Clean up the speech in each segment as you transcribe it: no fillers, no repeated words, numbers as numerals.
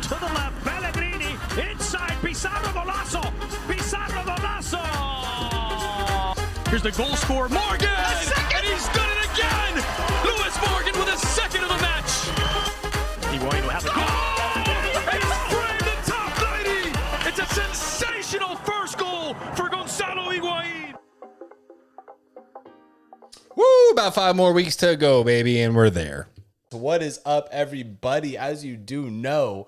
To the left, Pellegrini. Inside, Pizarro Golazo. Pizarro Golazo. Here's the goal scorer, Morgan. And he's done it again. Lewis Morgan with his second of the match. Higuain will have the goal. He's framed the top 90. It's a sensational first goal for Gonzalo Higuain. Woo, about 5 more weeks to go, baby, and we're there. What is up, everybody? As you do know,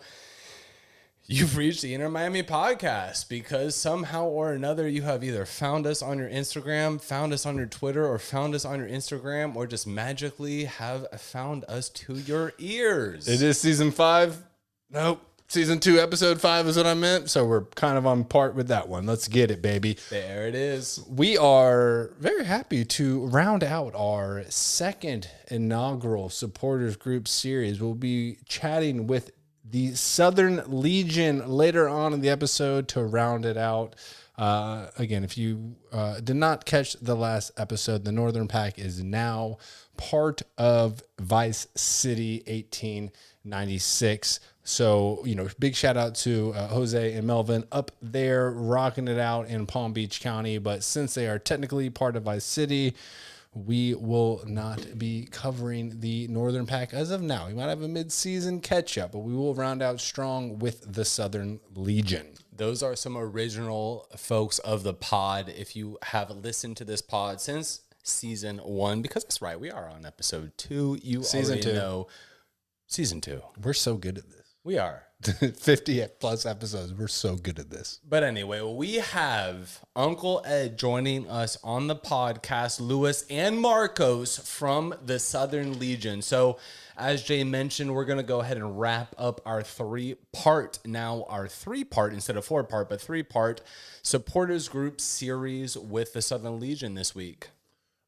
you've reached the Inter Miami podcast because somehow or another you have either found us on your Instagram, found us on your Twitter, or found us on your Instagram, or just magically have found us to your ears. It is season 5. Nope. Season 2, episode 5 is what I meant. So we're kind of on part with that one. Let's get it, baby. There it is. We are very happy to round out our second inaugural supporters group series. We'll be chatting with the Southern Legion later on in the episode to round it out. Again, if you did not catch the last episode, the Northern Pack is now part of ViceCity 1896. So, big shout out to Jose and Melvin up there rocking it out in Palm Beach County. But since they are technically part of Vice City, we will not be covering the Northern Pack as of now. We might have a mid-season catch-up, but we will round out strong with the Southern Legion. Those are some original folks of the pod. If you have listened to this pod since season 1, because that's right, we are on episode 2. You already know season 2. We're so good at this. We are. 50 plus episodes. We're so good at this. But anyway, we have Uncle Ed joining us on the podcast, Lewis and Marcos from the Southern Legion. So as Jay mentioned, we're going to go ahead and wrap up our 3-part instead of 4-part, but 3-part supporters group series with the Southern Legion this week.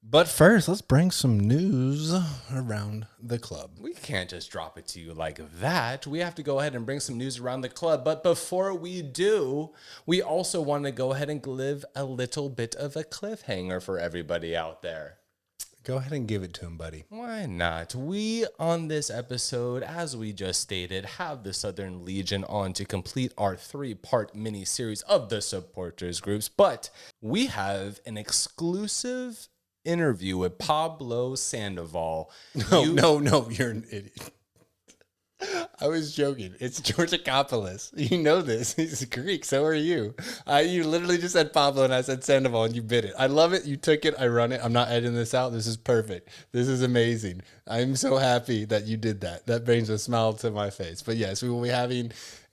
But first, let's bring some news around the club. We can't just drop it to you like that. We have to go ahead and bring some news around the club. But before we do, we also want to go ahead and live a little bit of a cliffhanger for everybody out there. Go ahead and give it to him, buddy. Why not? We, on this episode, as we just stated, have the Southern Legion on to complete our 3-part mini-series of the supporters groups. But we have an exclusive interview with Pablo Sandoval. No, you're an idiot. I was joking. It's Georgakopoulos. You know this. He's Greek. So are you. You literally just said Pablo and I said Sandoval and you bit it. I love it. You took it. I run it. I'm not editing this out. This is perfect. This is amazing. I'm so happy that you did that. That brings a smile to my face. But yes, we will be having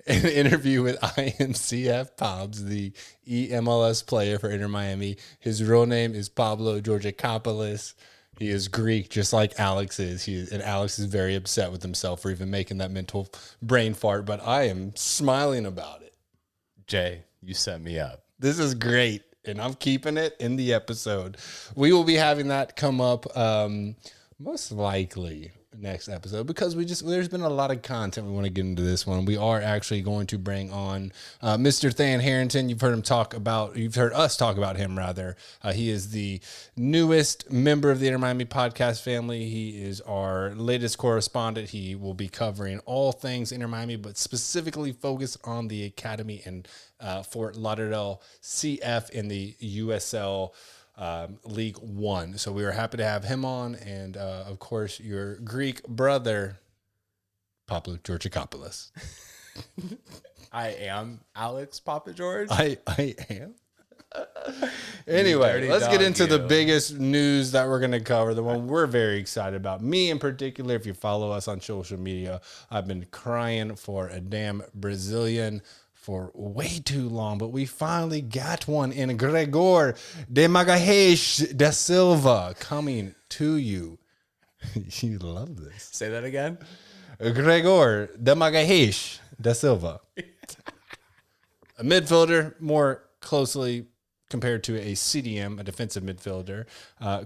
an interview with IMCF Pobbs, the EMLS player for Inter Miami. His real name is Pablo Georgakopoulos. He is Greek, just like Alex is. And Alex is very upset with himself for even making that mental brain fart, but I am smiling about it. Jay, you set me up. This is great, and I'm keeping it in the episode. We will be having that come up most likely next episode because there's been a lot of content we want to get into this one. We are actually going to bring on Mr. Than Harrington. You've heard us talk about him rather. He is the newest member of the Inter Miami podcast family. He is our latest correspondent. He will be covering all things Inter Miami, but specifically focused on the academy in Fort Lauderdale CF in the USL League One. So we were happy to have him on, and of course your Greek brother, Pablo Georgakopoulos. I am Alex Papa George. I am. Anyway, let's get into the biggest news that we're going to cover, the one we're very excited about. Me in particular, if you follow us on social media, I've been crying for a damn Brazilian for way too long, but we finally got one in Gregore de Magalhães da Silva coming to you. You love this. Say that again. Gregore de Magalhães da Silva. A midfielder, more closely compared to a CDM, a defensive midfielder,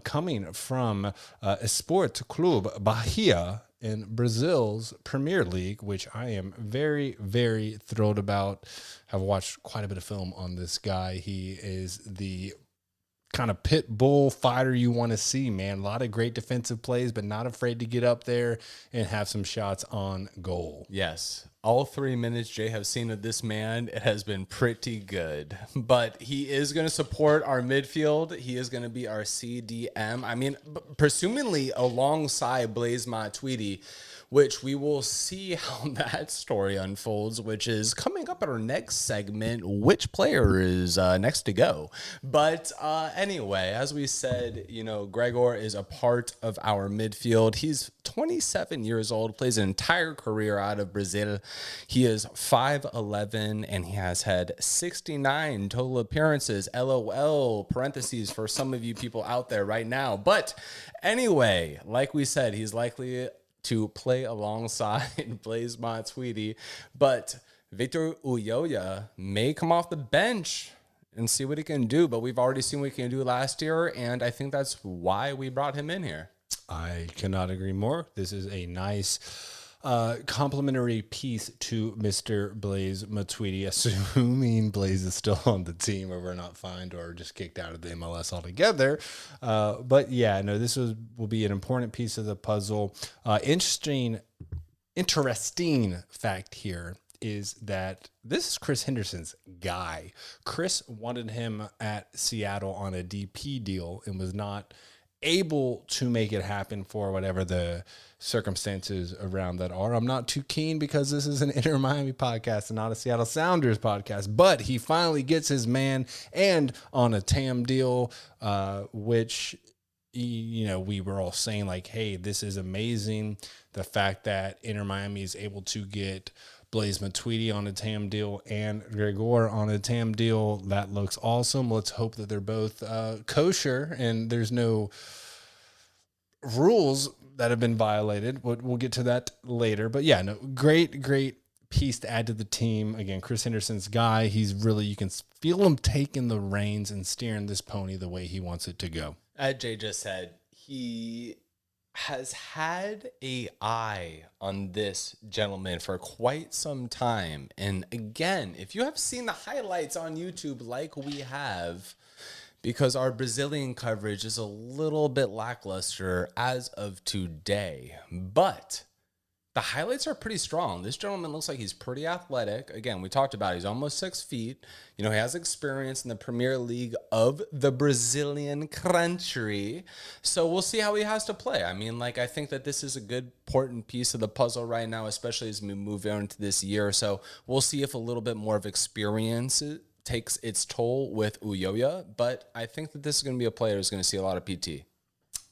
coming from Esporte Clube Bahia in Brazil's Premier League, which I am very, very thrilled about. Have watched quite a bit of film on this guy. He is the kind of pit bull fighter you want to see, man. A lot of great defensive plays, but not afraid to get up there and have some shots on goal. Yes. All 3 minutes Jay have seen of this man, it has been pretty good. But he is going to support our midfield. He is going to be our CDM. I mean, presumably alongside Blaise Matuidi, which we will see how that story unfolds, which is coming up at our next segment, which player is next to go. But anyway, as we said, Gregore is a part of our midfield. He's 27 years old, plays an entire career out of Brazil. He is 5'11", and he has had 69 total appearances, LOL, parentheses for some of you people out there right now. But anyway, like we said, he's likely to play alongside Blaise Matuidi, but Victor Ulloa may come off the bench and see what he can do, but we've already seen what he can do last year, and I think that's why we brought him in here. I cannot agree more. This is a nice complimentary piece to Mr. Blaise Matuidi, assuming Blaise is still on the team or we're not fined or just kicked out of the MLS altogether. But yeah, no, this will be an important piece of the puzzle. Interesting fact here is that this is Chris Henderson's guy. Chris wanted him at Seattle on a DP deal and was not able to make it happen for whatever the circumstances around that are. I'm not too keen because this is an Inter Miami podcast and not a Seattle Sounders podcast, but he finally gets his man and on a TAM deal, which, we were all saying like, hey, this is amazing. The fact that Inter Miami is able to get Blaise Matuidi on a TAM deal and Gregore on a TAM deal, that looks awesome. Let's hope that they're both kosher and there's no rules that have been violated. We'll get to that later. But yeah, no, great piece to add to the team. Again, Chris Henderson's guy. He's really, you can feel him taking the reins and steering this pony the way he wants it to go. As Jay just said, he has had an eye on this gentleman for quite some time. And again, if you have seen the highlights on YouTube like we have, because our Brazilian coverage is a little bit lackluster as of today, but the highlights are pretty strong. This gentleman looks like he's pretty athletic. Again, we talked about it. He's almost 6 feet. He has experience in the Premier League of the Brazilian country. So we'll see how he has to play. I mean, I think that this is a good, important piece of the puzzle right now, especially as we move into this year. So we'll see if a little bit more of experience takes its toll with Ulloa. But I think that this is going to be a player who's going to see a lot of PT.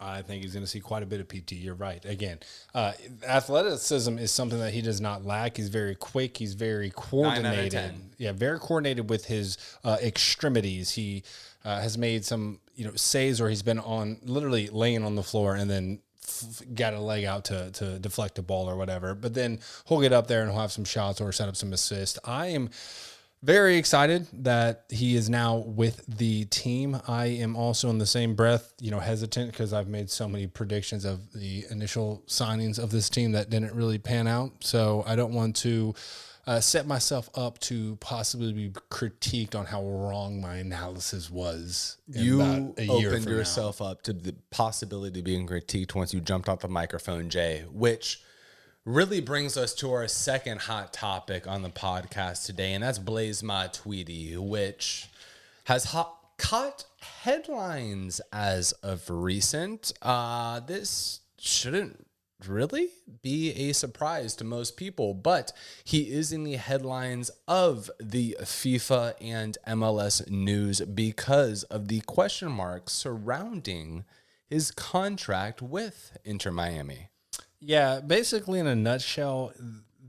I think he's going to see quite a bit of PT. You're right. Again, athleticism is something that he does not lack. He's very quick. He's very coordinated. 9 out of 10. Yeah, very coordinated with his extremities. He has made some saves where he's been on literally laying on the floor and then got a leg out to deflect a ball or whatever. But then he'll get up there and he'll have some shots or set up some assists. I am very excited that he is now with the team. I am also in the same breath, hesitant because I've made so many predictions of the initial signings of this team that didn't really pan out. So I don't want to set myself up to possibly be critiqued on how wrong my analysis was. You about a year opened from yourself up to the possibility of being critiqued once you jumped off the microphone, Jay, which really brings us to our second hot topic on the podcast today, and that's Blaise Matuidi, which has caught headlines as of recent. This shouldn't really be a surprise to most people, but he is in the headlines of the FIFA and MLS news because of the question marks surrounding his contract with Inter Miami. Yeah, basically in a nutshell,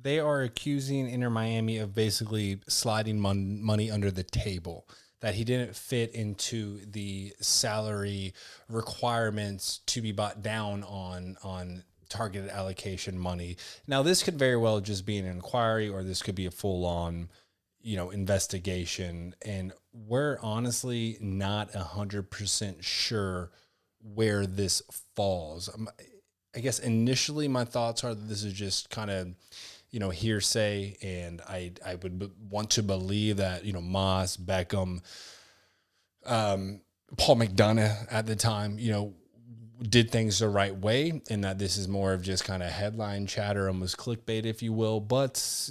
they are accusing Inter Miami of basically sliding money under the table, that he didn't fit into the salary requirements to be bought down on targeted allocation money. Now, this could very well just be an inquiry, or this could be a full-on, investigation. And we're honestly not 100% sure where this falls. I guess initially my thoughts are that this is just kind of, hearsay, and I would want to believe that, Moss, Beckham, Paul McDonough at the time, did things the right way, and that this is more of just kind of headline chatter, almost clickbait, if you will. But,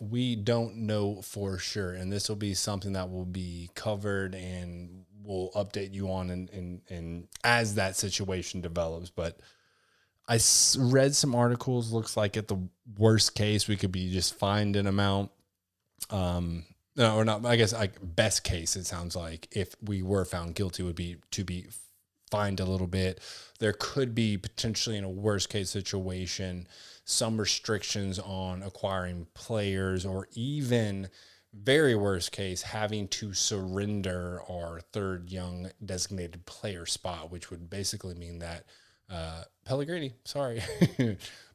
we don't know for sure. And this will be something that will be covered and we'll update you on and as that situation develops. But I read some articles. Looks like at the worst case, we could be just fined an amount. No, or not. I guess like best case, it sounds like if we were found guilty would be to be fined a little bit. There could be potentially in a worst case situation, some restrictions on acquiring players, or even very worst case, having to surrender our third young designated player spot, which would basically mean that Pellegrini, sorry,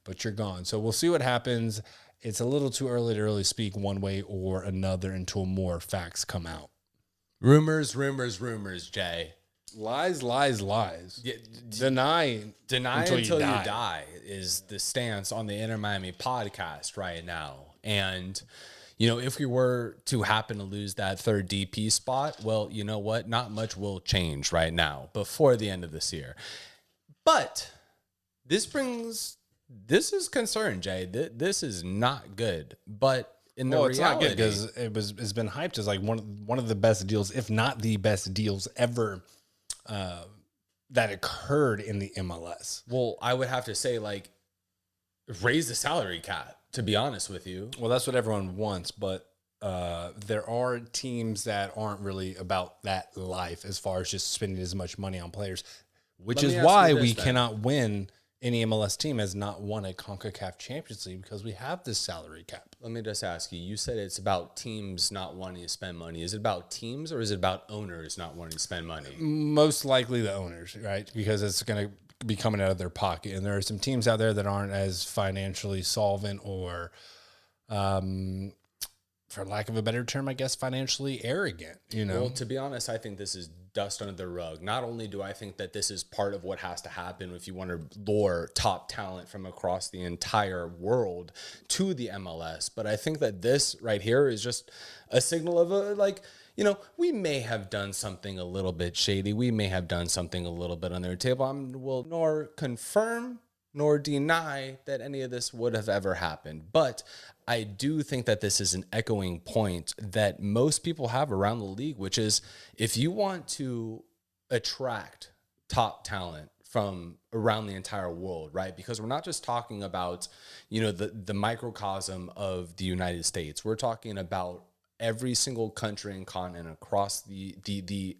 but you're gone. So we'll see what happens. It's a little too early to really speak one way or another until more facts come out. Rumors, Jay. Lies. Yeah, deny until you die is the stance on the Inter Miami podcast right now. And, if we were to happen to lose that third DP spot, well, you know what? Not much will change right now before the end of this year. But this is concern, Jay. This is not good. But in the reality, it's not good because it's been hyped as like one of the best deals, if not the best deals ever that occurred in the MLS. Well, I would have to say, like, raise the salary cap, to be honest with you. Well, that's what everyone wants, but there are teams that aren't really about that life as far as just spending as much money on players, which is why we cannot win. Any MLS team has not won a CONCACAF Champions League because we have this salary cap. Let me just ask you, you said it's about teams not wanting to spend money. Is it about teams or is it about owners not wanting to spend money? Most likely the owners, right? Because it's going to be coming out of their pocket. And there are some teams out there that aren't as financially solvent or, for lack of a better term, I guess, financially arrogant, Well, to be honest, I think this is dust under the rug. Not only do I think that this is part of what has to happen if you want to lure top talent from across the entire world to the MLS, but I think that this right here is just a signal of we may have done something a little bit shady. We may have done something a little bit on their table. I will nor confirm nor deny that any of this would have ever happened. But I do think that this is an echoing point that most people have around the league, which is if you want to attract top talent from around the entire world, right? Because we're not just talking about, the microcosm of the United States. We're talking about every single country and continent across the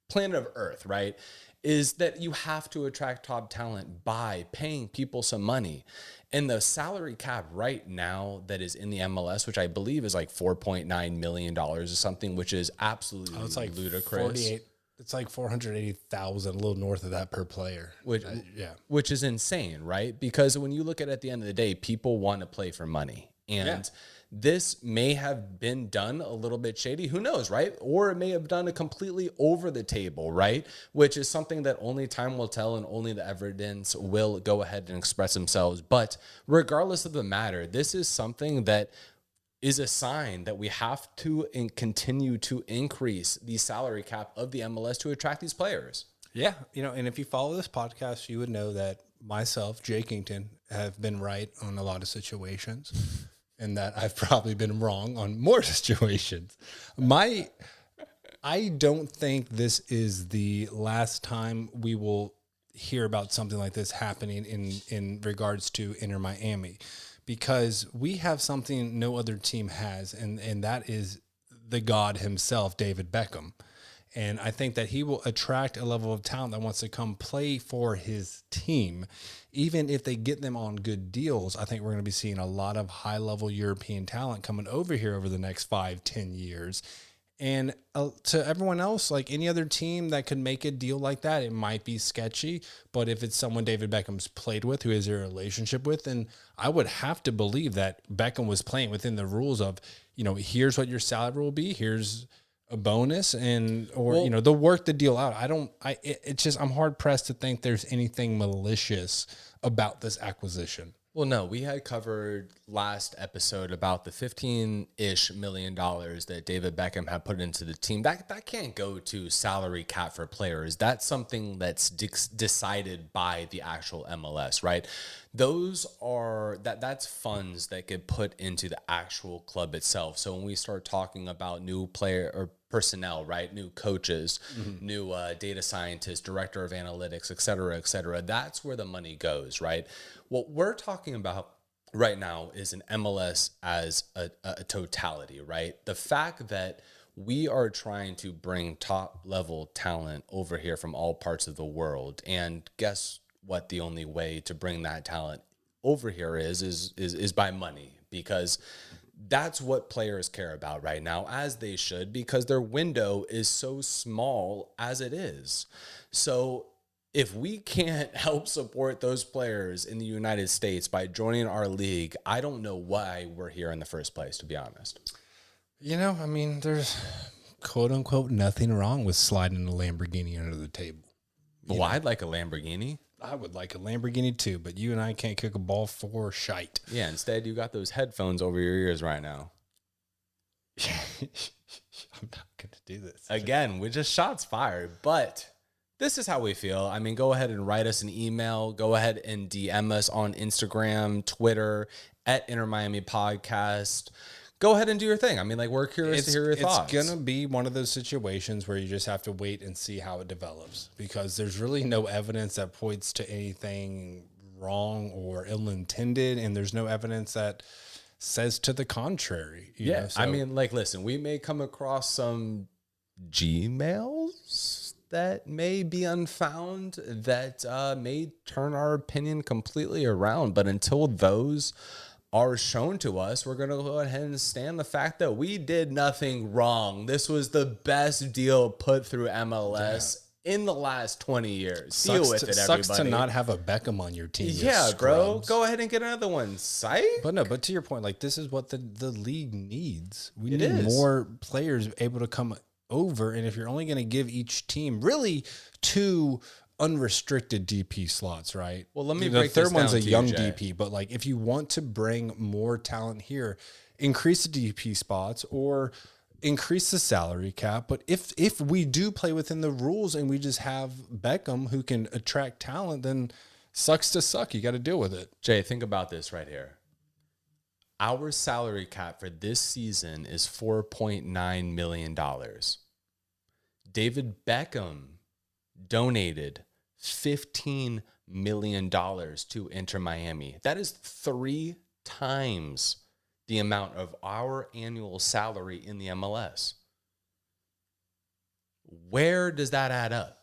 planet of Earth, right? Is that you have to attract top talent by paying people some money. And the salary cap right now that is in the MLS, which I believe is like $4.9 million or something, which is absolutely it's like ludicrous. It's like 480,000, a little north of that per player. Which is insane, right? Because when you look at it at the end of the day, people want to play for money. And this may have been done a little bit shady. Who knows, right? Or it may have done a completely over the table, right? Which is something that only time will tell and only the evidence will go ahead and express themselves. But regardless of the matter, this is something that is a sign that we have to continue to increase the salary cap of the MLS to attract these players. Yeah. And if you follow this podcast, you would know that myself, Jay Kington, have been right on a lot of situations. And that I've probably been wrong on more situations. I don't think this is the last time we will hear about something like this happening in regards to Inter Miami, because we have something no other team has, and that is the God himself, David Beckham. And I think that he will attract a level of talent that wants to come play for his team. Even if they get them on good deals, I think we're going to be seeing a lot of high-level European talent coming over here over the next 5-10 years. And to everyone else, like any other team that could make a deal like that, it might be sketchy. But if it's someone David Beckham's played with, who has a relationship with, then I would have to believe that Beckham was playing within the rules of, here's what your salary will be, here's a bonus, they'll work the deal out. I'm hard pressed to think there's anything malicious about this acquisition. Well, no, we had covered last episode about the $15-ish million that David Beckham had put into the team. That can't go to salary cap for players. That's something that's decided by the actual MLS, right? That's funds that get put into the actual club itself. So when we start talking about new player or personnel, right? New coaches, new data scientists, director of analytics, et cetera, that's where the money goes, right? What we're talking about right now is an MLS as a totality, right? The fact that we are trying to bring top level talent over here from all parts of the world. And guess what? The only way to bring that talent over here is by money, because that's what players care about right now, as they should, because their window is so small as it is. So if we can't help support those players in the United States by joining our league, I don't know why we're here in the first place, to be honest. You know, I mean, there's quote unquote nothing wrong with sliding a Lamborghini under the table. Well, I'd like a Lamborghini. I would like a Lamborghini too, but you and I can't kick a ball for shite. Yeah, instead you got those headphones over your ears right now. I'm not going to do this. Again, we just shots fired, but this is how we feel. I mean, go ahead and write us an email. Go ahead and DM us on Instagram, Twitter, at Inter Miami Podcast. Go ahead and do your thing. I mean, like, we're curious to hear your thoughts. It's going to be one of those situations where you just have to wait and see how it develops, because there's really no evidence that points to anything wrong or ill-intended, and there's no evidence that says to the contrary. You know? So, I mean, like, listen, we may come across some Gmails that may be unfound that may turn our opinion completely around, but until those are shown to us, we're going to go ahead and stand the fact that we did nothing wrong. This was the best deal put through MLS in the last 20 years. Deal with it, everybody. Sucks to not have a Beckham on your team. Yeah, bro. Go ahead and get another one. Psych. But to your point, like, this is what the league needs. We need more players able to come over, and if you're only going to give each team really 2 unrestricted DP slots, right? Well, let me break this down. The third one's a young Jay. DP, but like, if you want to bring more talent here, increase the DP spots or increase the salary cap. But if we do play within the rules and we just have Beckham who can attract talent, then sucks to suck. You got to deal with it. Jay, think about this right here. Our salary cap for this season is $4.9 million. David Beckham donated $15 million to Inter Miami. That is 3 times the amount of our annual salary in the MLS. Where does that add up?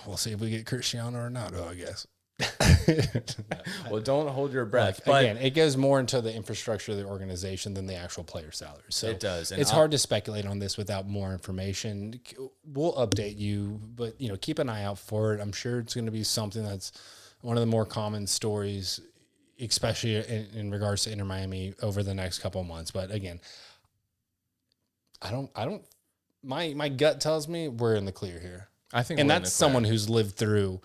We'll see if we get Cristiano Ronaldo, I guess. Well, don't hold your breath. But again, it goes more into the infrastructure of the organization than the actual player salaries. So it does. And it's hard to speculate on this without more information. We'll update you, but keep an eye out for it. I'm sure it's going to be something that's one of the more common stories, especially in regards to Inter Miami over the next couple of months. But again, my gut tells me we're in the clear here. I think, and that's someone who's lived through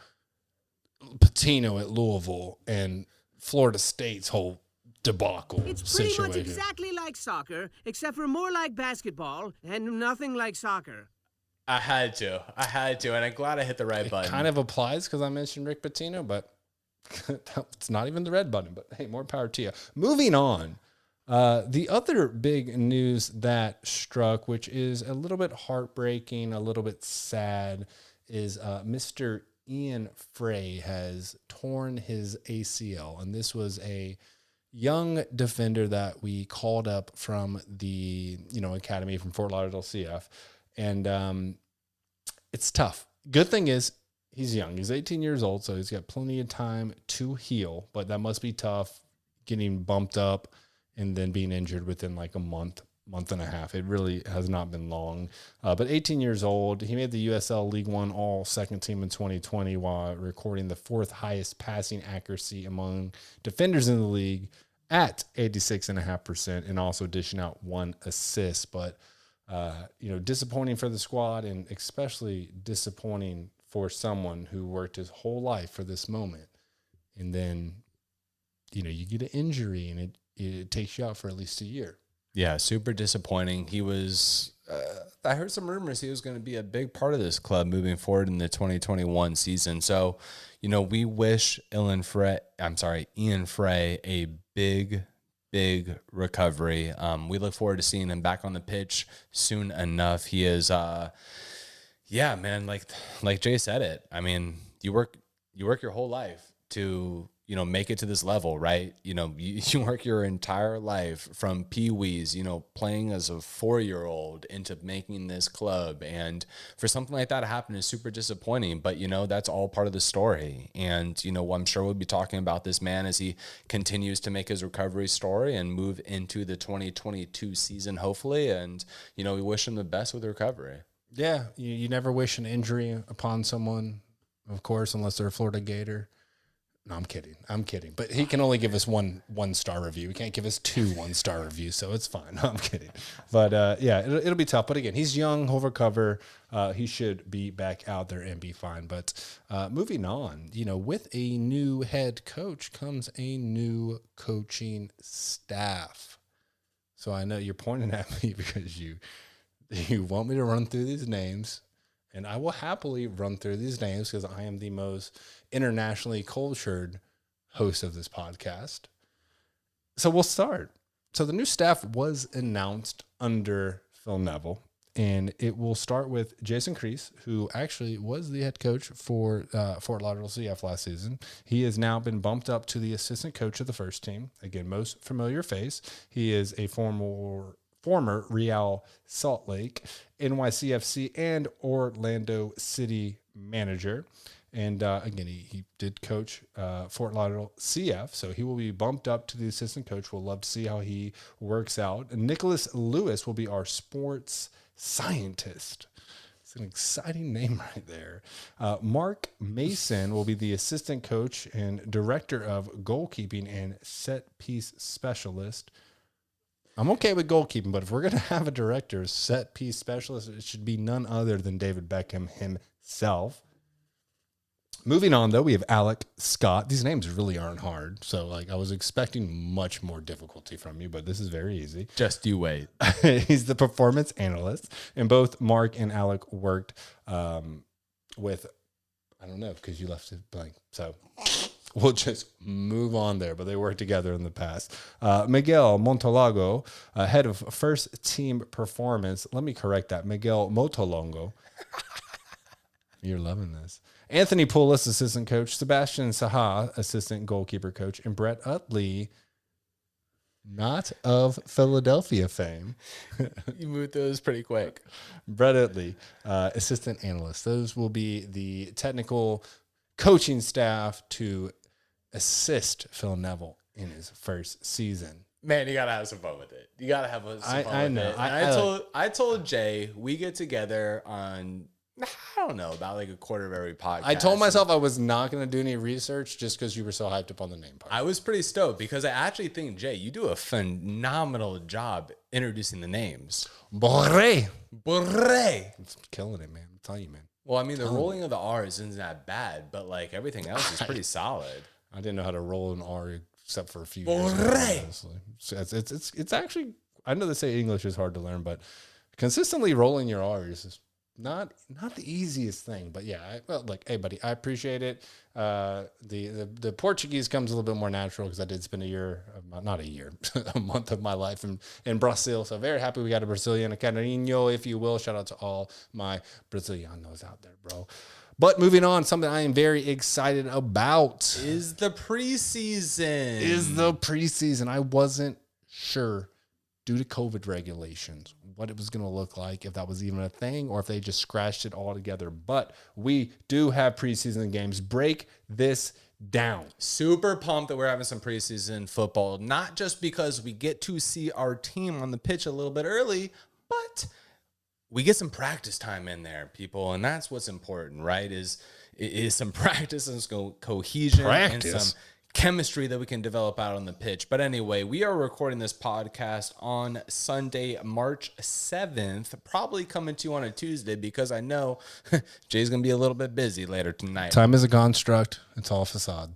Patino at Louisville and Florida State's whole debacle. It's pretty much exactly like soccer, except for more like basketball and nothing like soccer. I had to, and I'm glad I hit the right button. It kind of applies because I mentioned Rick Pitino, but it's not even the red button. But hey, more power to you. Moving on. The other big news that struck, which is a little bit heartbreaking, a little bit sad, is Mr. Ian Frey has torn his ACL, and this was a young defender that we called up from the academy from Fort Lauderdale CF, and it's tough. Good thing is he's young. He's 18 years old, so he's got plenty of time to heal, but that must be tough getting bumped up and then being injured within like a month and a half. It really has not been long. But 18 years old, he made the USL League One All Second Team in 2020 while recording the 4th highest passing accuracy among defenders in the league at 86.5%, and also dishing out 1 assist. But disappointing for the squad, and especially disappointing for someone who worked his whole life for this moment and then you get an injury and it takes you out for at least a year. Yeah, super disappointing. He was, I heard some rumors he was going to be a big part of this club moving forward in the 2021 season. So, we wish Ian Frey a big recovery. We look forward to seeing him back on the pitch soon enough. He is, yeah, man, like Jay said it. I mean, you work your whole life to, make it to this level, right? You work your entire life from pee-wees, playing as a 4-year-old into making this club. And for something like that to happen is super disappointing, but that's all part of the story. And, I'm sure we'll be talking about this man as he continues to make his recovery story and move into the 2022 season, hopefully. And, we wish him the best with the recovery. Yeah. You never wish an injury upon someone, of course, unless they're a Florida Gator. No, I'm kidding. But he can only give us one star review. He can't give us 2 1-star reviews, so it's fine. No, I'm kidding. But yeah, it'll be tough. But again, he's young. He'll recover. He should be back out there and be fine. But moving on, with a new head coach comes a new coaching staff. So I know you're pointing at me because you want me to run through these names. And I will happily run through these names because I am the most internationally cultured host of this podcast. So we'll start. So the new staff was announced under Phil Neville, and it will start with Jason Kreis, who actually was the head coach for Fort Lauderdale CF last season. He has now been bumped up to the assistant coach of the first team. Again, most familiar face. He is a former Real Salt Lake, NYCFC, and Orlando City manager. And again, he did coach Fort Lauderdale CF, so he will be bumped up to the assistant coach. We'll love to see how he works out. And Nicholas Lewis will be our sports scientist. It's an exciting name right there. Mark Mason will be the assistant coach and director of goalkeeping and set piece specialist. I'm okay with goalkeeping, but if we're going to have a director, set piece specialist, it should be none other than David Beckham himself. Moving on, though, we have Alec Scott. These names really aren't hard, so I was expecting much more difficulty from you, but this is very easy. Just you wait. He's the performance analyst, and both Mark and Alec worked with, I don't know, because you left it blank, so we'll just move on there, but they worked together in the past. Miguel Montolago, head of first team performance. Let me correct that. Miguel Motolongo. You're loving this. Anthony Poulos, assistant coach. Sebastian Saha, assistant goalkeeper coach. And Brett Utley, not of Philadelphia fame. You moved those pretty quick. Brett Utley, assistant analyst. Those will be the technical coaching staff to assist Phil Neville in his first season. Man, you gotta have some fun with it. You gotta have some fun I with know. it. I told Jay we get together on, I don't know, about a quarter of every podcast. I told myself I was not going to do any research just because you were so hyped up on the name part. I was pretty stoked because I actually think, Jay, you do a phenomenal job introducing the names. Borre. It's killing it, man. I'm telling you, man. Well, I mean, the rolling of the R's isn't that bad, but everything else is pretty solid. I didn't know how to roll an R except for a few Borre. years ago, honestly. It's actually, I know they say English is hard to learn, but consistently rolling your R's is not the easiest thing. But yeah, hey buddy, I appreciate it. The Portuguese comes a little bit more natural because I did spend a month of my life in Brazil. So very happy we got a Brazilian, a Canarinho, if you will. Shout out to all my Brazilianos out there, bro. But moving on, something I am very excited about is the preseason. I wasn't sure, due to COVID regulations, what it was going to look like, if that was even a thing, or if they just scratched it all together. But we do have preseason games. Break this down. Super pumped that we're having some preseason football, not just because we get to see our team on the pitch a little bit early, but we get some practice time in there, people, and that's what's important, right? Is some practice and some cohesion and some chemistry that we can develop out on the pitch. But anyway, we are recording this podcast on Sunday, March 7th, probably coming to you on a Tuesday because I know Jay's going to be a little bit busy later tonight. Time is a construct. It's all facade.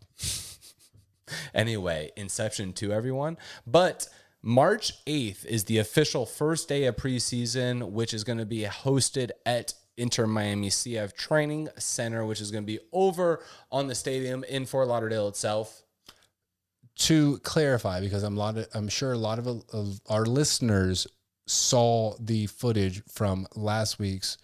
Anyway, Inception 2, everyone. But March 8th is the official first day of preseason, which is going to be hosted at Inter Miami CF Training Center, which is going to be over on the stadium in Fort Lauderdale itself. To clarify, because I'm sure a lot of our listeners saw the footage from last week's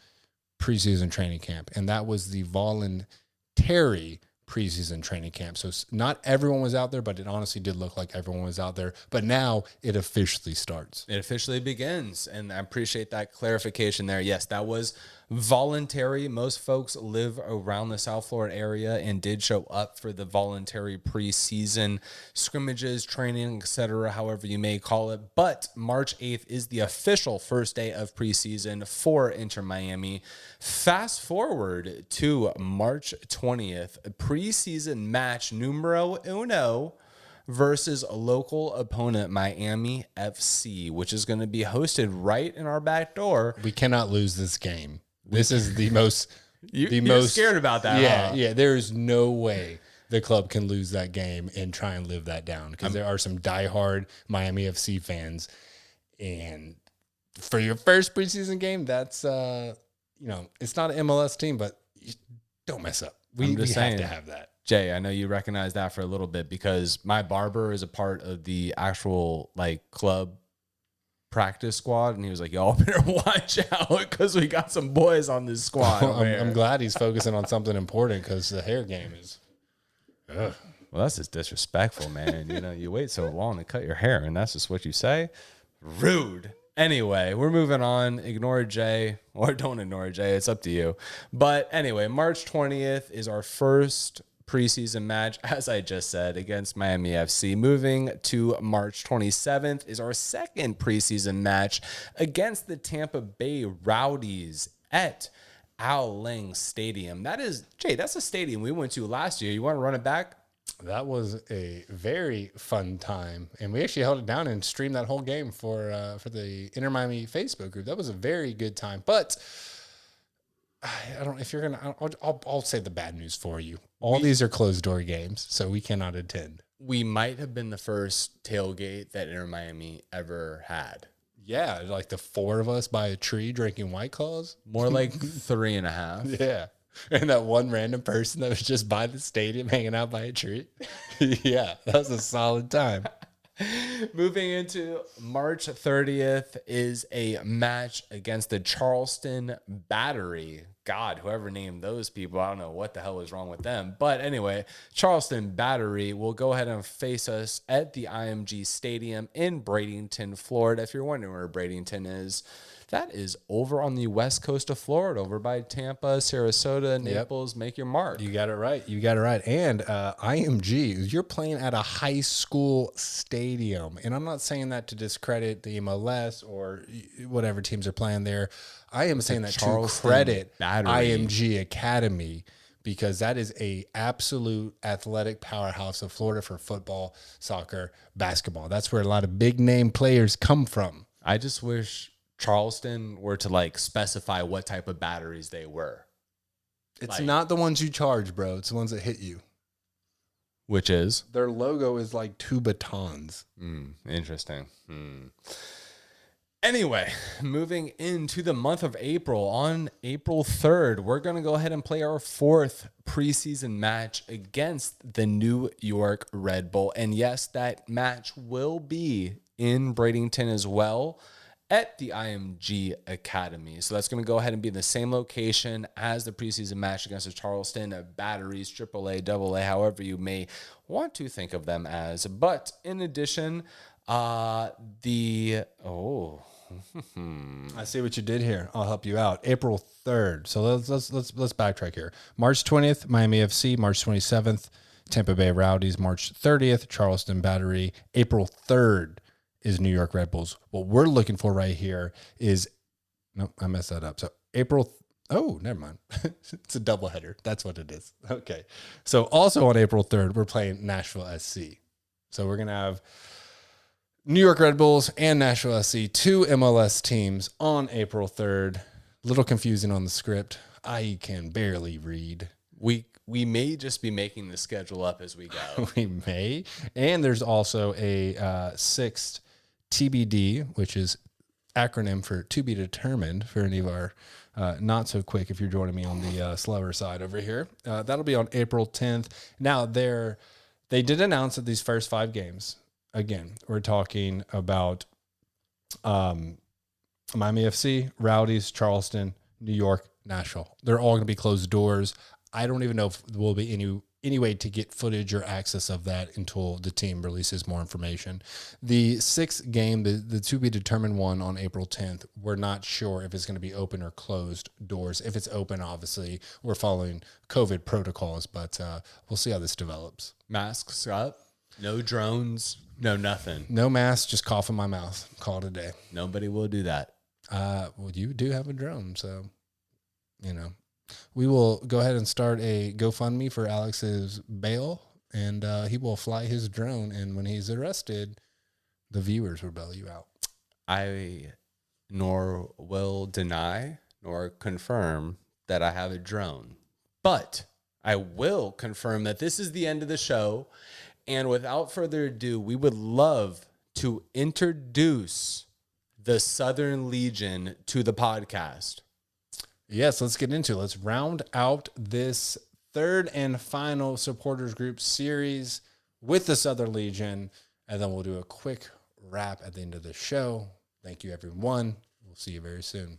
preseason training camp, and that was the voluntary preseason training camp. So not everyone was out there, but it honestly did look like everyone was out there. But now it officially starts. It officially begins, and I appreciate that clarification there. Yes, that was voluntary. Most folks live around the South Florida area and did show up for the voluntary preseason scrimmages, training, etc., however you may call it. But March 8th is the official first day of preseason for Inter Miami. Fast forward to March 20th, preseason match numero uno versus a local opponent, Miami FC, which is going to be hosted right in our back door. We cannot lose this game. This is the most. You're scared about that, Yeah, huh? yeah. There is no way the club can lose that game and try and live that down, because there are some diehard Miami FC fans, and for your first preseason game, that's it's not an MLS team, but don't mess up. We have to have that. Jay, I know you recognize that for a little bit because my barber is a part of the actual club practice squad, and he was like, y'all better watch out because we got some boys on this squad. I'm glad he's focusing on something important, because the hair game is well, that's just disrespectful, man. You wait so long to cut your hair, and that's just what you say. Rude. Anyway, we're moving on. Ignore Jay, or don't ignore Jay. It's up to you. But anyway, March 20th is our first preseason match, as I just said, against Miami FC. Moving to March 27th is our second preseason match against the Tampa Bay Rowdies at Al Lang Stadium. That's a stadium we went to last year. You want to run it back? That was a very fun time, and we actually held it down and streamed that whole game for the Inter Miami Facebook group. That was a very good time. But I don't. If you're gonna, I'll say the bad news for you. All these are closed door games, so we cannot attend. We might have been the first tailgate that Inter Miami ever had. Yeah, like the four of us by a tree drinking White Claws. More like 3.5. Yeah. And that one random person that was just by the stadium hanging out by a tree. Yeah, that was a solid time. Moving into March 30th is a match against the Charleston Battery. God, whoever named those people, I don't know what the hell was wrong with them. But anyway, Charleston Battery will go ahead and face us at the IMG Stadium in Bradenton, Florida. If you're wondering where Bradenton is, that is over on the west coast of Florida, over by Tampa, Sarasota, Naples. Yep. Make your mark. You got it right. And IMG, you're playing at a high school stadium. And I'm not saying that to discredit the MLS or whatever teams are playing there. I am saying that to credit IMG Academy, because that is a absolute athletic powerhouse of Florida for football, soccer, basketball. That's where a lot of big name players come from. I just wish Charleston were to specify what type of batteries they were. It's not the ones you charge, bro. It's the ones that hit you. Which is? Their logo is like two batons. Interesting. Anyway, moving into the month of April, on April 3rd, we're going to go ahead and play our fourth preseason match against the New York Red Bull. And yes, that match will be in Bradenton as well, at the IMG Academy. So that's going to go ahead and be in the same location as the preseason match against the Charleston Batteries, AAA, AA, however you may want to think of them as. But in addition, I see what you did here. I'll help you out. April 3rd. So let's backtrack here. March 20th, Miami FC. March 27th, Tampa Bay Rowdies. March 30th, Charleston Battery. April 3rd is New York Red Bulls. What we're looking for right here is, nope, I messed that up. So never mind. It's a doubleheader. That's what it is. Okay. So also on April 3rd, we're playing Nashville SC. So we're going to have New York Red Bulls and Nashville SC, two MLS teams on April 3rd. A little confusing on the script. I can barely read. We we may just be making the schedule up as we go. We may. And there's also a sixth TBD, which is acronym for to be determined for any of our not so quick if you're joining me on the slower side over here. That'll be on April 10th. Now, they did announce that these first 5 games, again, we're talking about Miami FC, Rowdies, Charleston, New York, Nashville. They're all going to be closed doors. I don't even know if there will be any way to get footage or access of that until the team releases more information. The 6th game, the to be determined one on April 10th, we're not sure if it's going to be open or closed doors. If it's open, obviously, we're following COVID protocols, but we'll see how this develops. Masks up, no drones, no nothing. No mask, just cough in my mouth. Call it a day. Nobody will do that. Well, you do have a drone, so, we will go ahead and start a GoFundMe for Alex's bail, and he will fly his drone, and when he's arrested, the viewers will bail you out. I nor will deny nor confirm that I have a drone, but I will confirm that this is the end of the show, and without further ado, we would love to introduce the Southern Legion to the podcast. Yes, let's get into it. Let's round out this third and final supporters group series with the Southern Legion, and then we'll do a quick wrap at the end of the show. Thank you, everyone. We'll see you very soon.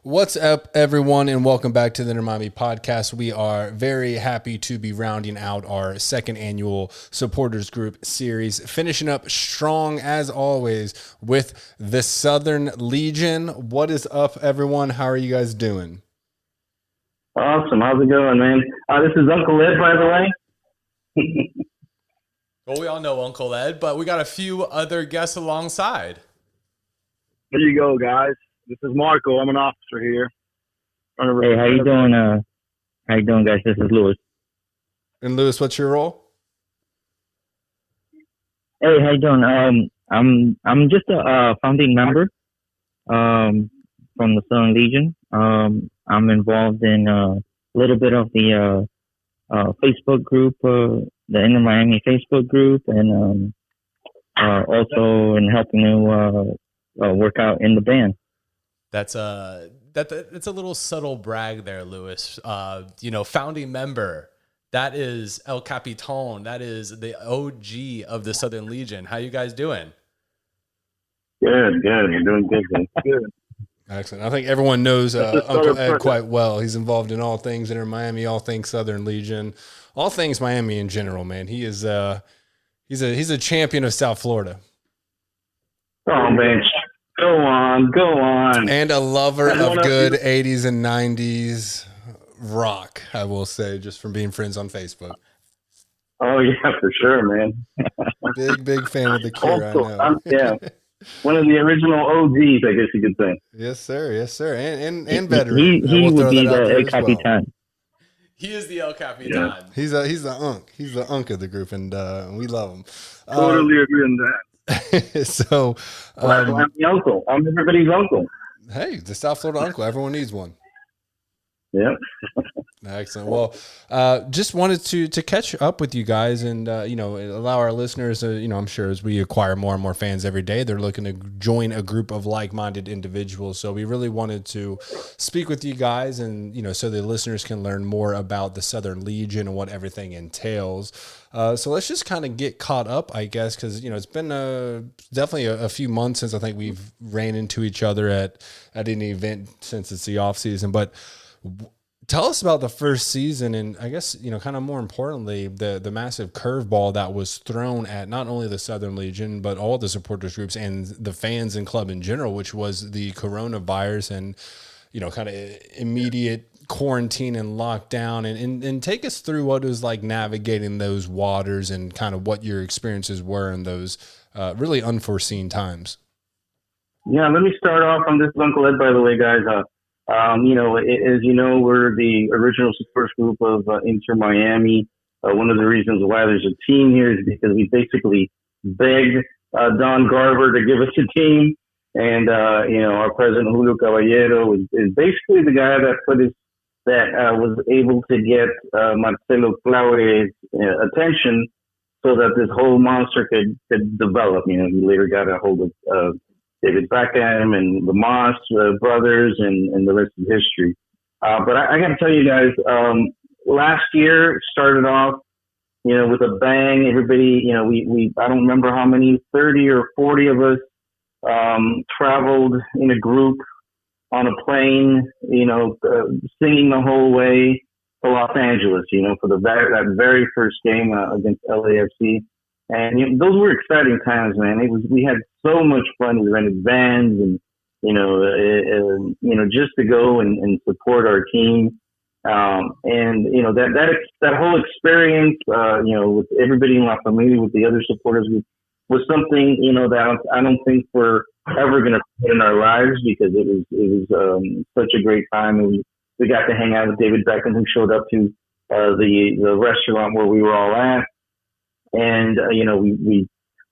What's up, everyone, and welcome back to the Miami podcast. We are very happy to be rounding out our second annual supporters group series, finishing up strong as always with the Southern Legion. What is up, everyone? How are you guys doing? Awesome. How's it going, man? This is Uncle Ed, by the way. Well, we all know Uncle Ed, but we got a few other guests alongside. There you go, guys. This is Marco. I'm an officer here. Hey, how you doing? How you doing, guys? This is Louis. And Louis, what's your role? Hey, how you doing? I'm just a founding member from the Southern Legion. I'm involved in a little bit of the Facebook group, the Inner Miami Facebook group, and also in helping to work out in the band. That's a little subtle brag there, Louis. Founding member. That is El Capitan. That is the OG of the Southern Legion. How you guys doing? Good. You're doing good. Excellent. I think everyone knows Uncle Ed quite well. He's involved in all things Inter Miami, all things Southern Legion, all things Miami in general. Man, he is he's a champion of South Florida. Oh man, go on. And a lover of good 80s and 90s rock, I will say, just from being friends on Facebook. Oh yeah, for sure, man. Big fan of the Cure. Also, I know. Yeah. One of the original OGs, I guess you could say. Yes, sir. And veteran. He would be the El Capitan. Well. He is the El Capitan. Yeah. He's the unk. He's the unk of the group, and we love him. Totally agree on that. So, I'm the uncle. I'm everybody's uncle. Hey, the South Florida uncle. Everyone needs one. Yep. Excellent. Well, just wanted to catch up with you guys and, allow our listeners, I'm sure as we acquire more and more fans every day, they're looking to join a group of like-minded individuals. So we really wanted to speak with you guys and, so the listeners can learn more about the Southern Legion and what everything entails. So let's just kind of get caught up, I guess, because, it's been definitely a few months since I think we've ran into each other at any event since it's the off season, but tell us about the first season and I guess, kind of more importantly, the massive curveball that was thrown at not only the Southern Legion, but all the supporters groups and the fans and club in general, which was the coronavirus and, kind of immediate quarantine and lockdown and take us through what it was like navigating those waters and kind of what your experiences were in those really unforeseen times. Yeah, let me start off on this, Uncle Ed, by the way, guys. As you know, we're the original supporters group of Inter Miami. One of the reasons why there's a team here is because we basically begged Don Garver to give us a team. And, our president, Julio Caballero, is basically the guy that was able to get Marcelo Claure's attention so that this whole monster could develop. He later got a hold of David Beckham and the Moss brothers, and the rest is history. But I got to tell you guys, last year started off, with a bang. Everybody, I don't remember how many, 30 or 40 of us traveled in a group on a plane, singing the whole way to Los Angeles, for that very first game against LAFC. And those were exciting times, man. We had so much fun. We rented vans and, just to go and support our team. That whole experience, with everybody in La Familia, with the other supporters, was something, that I don't think we're ever going to put in our lives, because it was such a great time. And we got to hang out with David Beckham, who showed up to the restaurant where we were all at. And,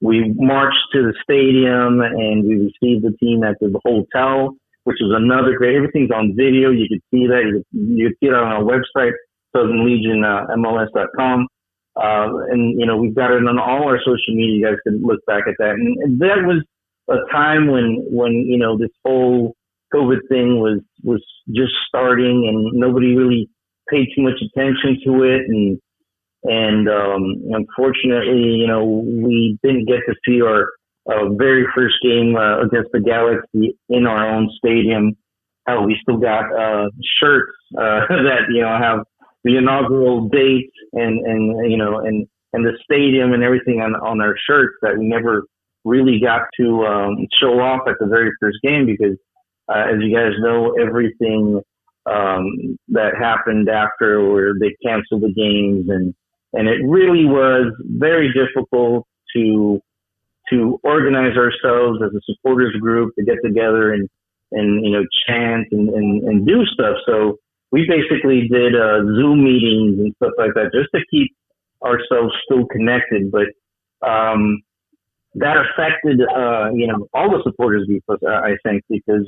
we marched to the stadium, and we received the team at the hotel, which is another great. Everything's on video. You could see that. You could see it on our website, SouthernLegion.mls.com. And, we've got it on all our social media. You guys can look back at that. And that was a time when, this whole COVID thing was just starting, and nobody really paid too much attention to it. And unfortunately, we didn't get to see our very first game against the Galaxy in our own stadium. We still got shirts that have the inaugural date and the stadium and everything on our shirts that we never really got to show off at the very first game, because as you guys know, everything that happened after, where they canceled the games, and it really was very difficult to organize ourselves as a supporters group to get together and chant and do stuff. So we basically did Zoom meetings and stuff like that, just to keep ourselves still connected. But that affected all the supporters group, I think, because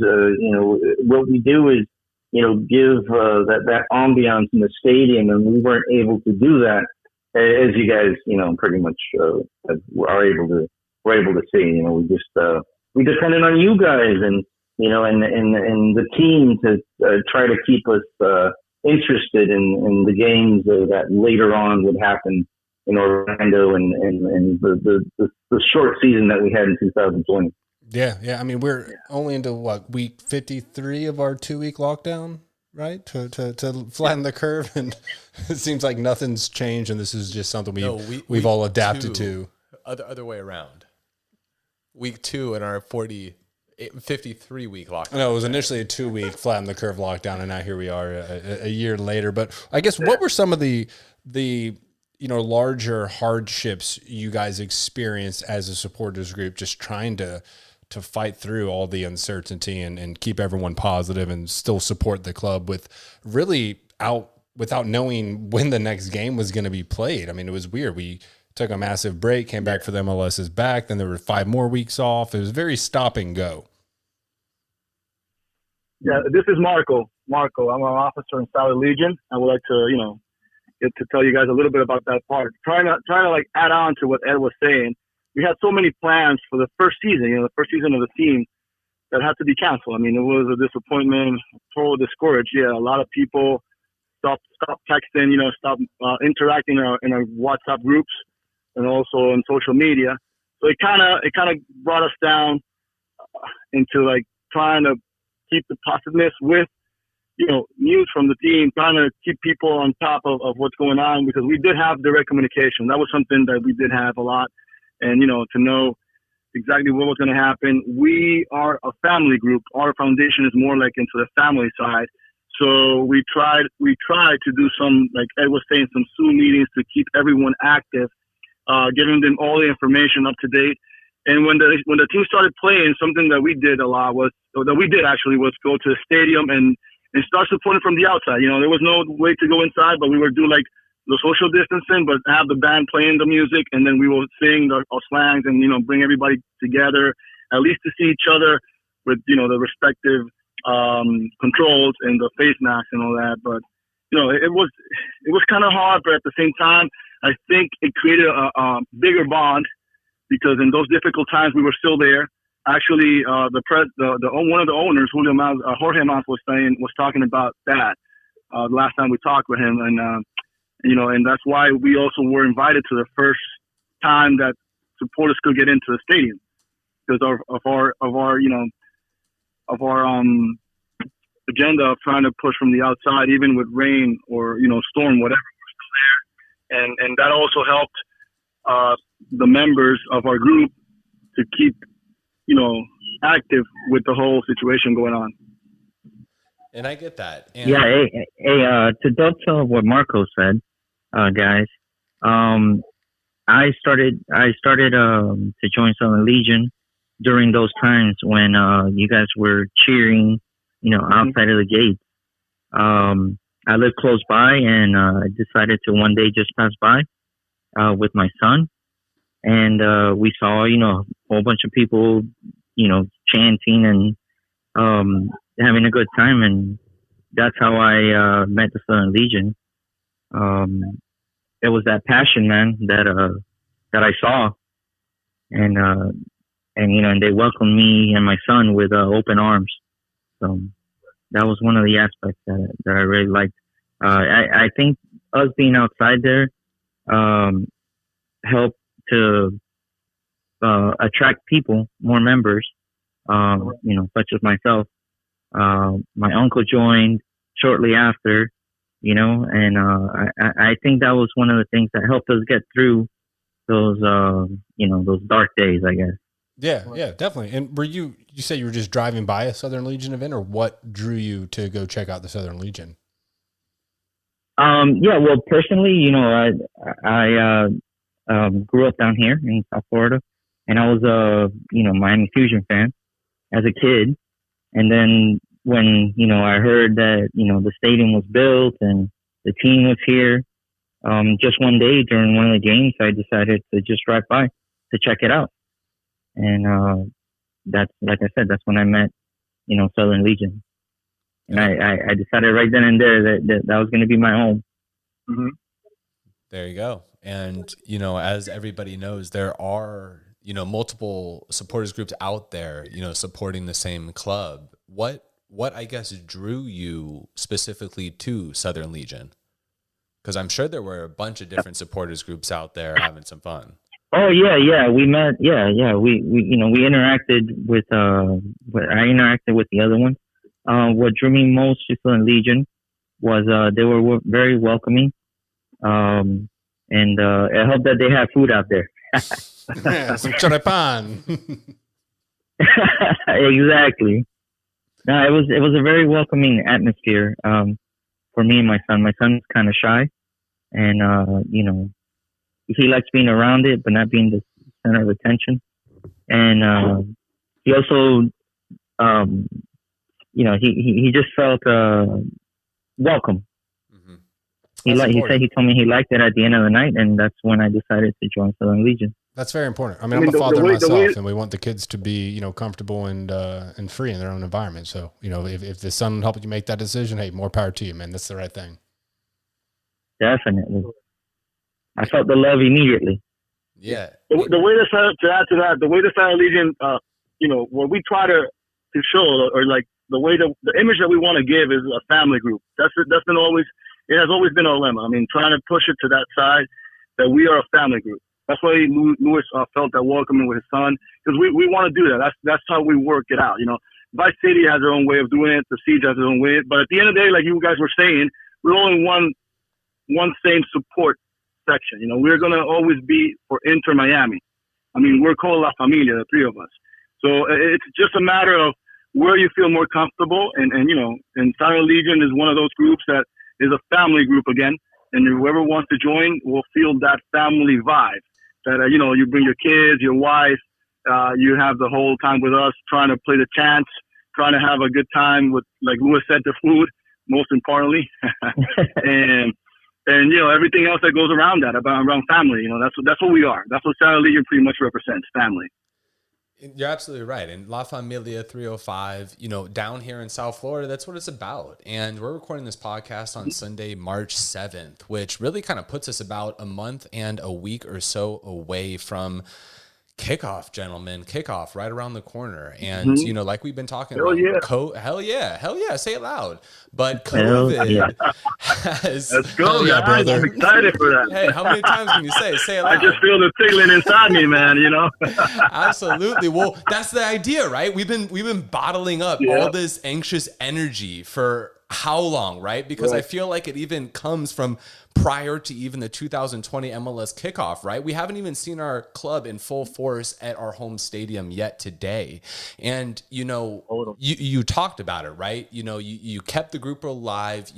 what we do is give that ambiance in the stadium, and we weren't able to do that, as you guys pretty much we're able to see. We depended on you guys and the team to try to keep us interested in the games that later on would happen in Orlando and the short season that we had in 2020. Yeah. I mean, we're only into week 53 of our 2-week lockdown, right? To flatten the curve, and it seems like nothing's changed, and this is just something we've all adapted to. Other way around. Week 2 in our 53 week lockdown. No, it was initially a 2-week flatten the curve lockdown, and now here we are a year later. But I guess what were some of the larger hardships you guys experienced as a supporters group, just trying to fight through all the uncertainty and keep everyone positive and still support the club without knowing when the next game was going to be played? I mean, it was weird. We took a massive break, came back for the MLS's back, then there were 5 more weeks off. It was very stop and go. Yeah, this is Marco. I'm an officer in Southern Legion. I would like to, get to tell you guys a little bit about that part. Trying to add on to what Ed was saying. We had so many plans for the first season, the first season of the team, that had to be canceled. I mean, it was a disappointment, total discouraged. Yeah, a lot of people stopped texting, stopped interacting in our WhatsApp groups and also on social media. So it kind of brought us down into trying to keep the positiveness with, news from the team, trying to keep people on top of what's going on, because we did have direct communication. That was something that we did have a lot. And, to know exactly what was going to happen. We are a family group. Our foundation is more into the family side. So we tried to do some, like Ed was saying, some Zoom meetings to keep everyone active, giving them all the information up to date. And when the team started playing, something that we did a lot was go to the stadium and start supporting from the outside. There was no way to go inside, but we would do the social distancing, but have the band playing the music, and then we will sing our slangs and, bring everybody together, at least to see each other with the respective controls and the face masks and all that. But it was kind of hard, but at the same time, I think it created a bigger bond because in those difficult times we were still there. Actually, one of the owners, Jorge Mas, was talking about that the last time we talked with him, and and that's why we also were invited to the first time that supporters could get into the stadium because of our agenda of trying to push from the outside, even with rain or storm, whatever. We're still there, and that also helped the members of our group to keep active with the whole situation going on. And I get that. And To dovetail what Marco said, guys, I started to join Southern Legion during those times when you guys were cheering, outside of the gates. I lived close by, and I decided to one day just pass by with my son, and we saw, a whole bunch of people, chanting and having a good time, and that's how I met the Southern Legion. It was that passion, man, that I saw, and they welcomed me and my son with open arms. So that was one of the aspects that I really liked. I think us being outside there helped to attract people, more members, such as myself. My uncle joined shortly after, and I think that was one of the things that helped us get through those dark days, I guess. Yeah, definitely. And were you say you were just driving by a Southern Legion event, or what drew you to go check out the Southern Legion? Well, personally, I grew up down here in South Florida, and I was a Miami Fusion fan as a kid. And then when I heard that the stadium was built and the team was here, just one day during one of the games, I decided to just drive by to check it out. And that's, like I said, that's when I met Southern Legion, and I decided right then and there that was going to be my home. Mm-hmm. There you go. And, as everybody knows, there are, multiple supporters groups out there, supporting the same club. What I guess drew you specifically to Southern Legion? Because I'm sure there were a bunch of different supporters groups out there having some fun. Oh yeah. We met. Yeah. We interacted with. I interacted with the other one. What drew me most to Southern Legion was they were very welcoming, and it helped that they had food out there. Yeah, some choripan. Exactly. No, it was a very welcoming atmosphere for me and my son. My son's kind of shy, and he likes being around it, but not being the center of attention. And he also, he just felt welcome. Mm-hmm. He told me he liked it at the end of the night, and that's when I decided to join Southern Legion. That's very important. I mean, I'm a father myself, and we want the kids to be, comfortable and free in their own environment. So, if the son helped you make that decision, hey, more power to you, man. That's the right thing. Definitely. I felt the love immediately. Yeah. The way to add to that, the way the Southern Legion, what we try to show, or like the way the image that we want to give is a family group. It has always been our lemma. I mean, trying to push it to that side that we are a family group. That's why Louis felt that welcoming with his son, because we want to do that. That's how we work it out. ViceCity has their own way of doing it. The Siege has their own way. But at the end of the day, like you guys were saying, we're all in one same support section. We're going to always be for Inter Miami. I mean, we're called La Familia, the three of us. So it's just a matter of where you feel more comfortable. And Southern Legion is one of those groups that is a family group again. And whoever wants to join will feel that family vibe that, you bring your kids, your wife, you have the whole time with us trying to play the chants, trying to have a good time with, like Louis said, the food, most importantly. and everything else that goes around that, around family, that's what we are. That's what Southern Legion pretty much represents, family. You're absolutely right. And La Familia 305, down here in South Florida, that's what it's about. And we're recording this podcast on Sunday, March 7th, which really kind of puts us about a month and a week or so away from kickoff, gentlemen. Kickoff right around the corner. And, like we've been talking about, hell yeah, say it loud. But COVID has... Let's go, yeah, brother. I'm excited for that. Hey, how many times can you say it loud? I just feel the tingling inside me, man, Absolutely. Well, that's the idea, right? We've been bottling up all this anxious energy for how long, right? Because I feel like it even comes from prior to even the 2020 MLS kickoff, right? We haven't even seen our club in full force at our home stadium yet today. And, you talked about it, right? You kept the group alive,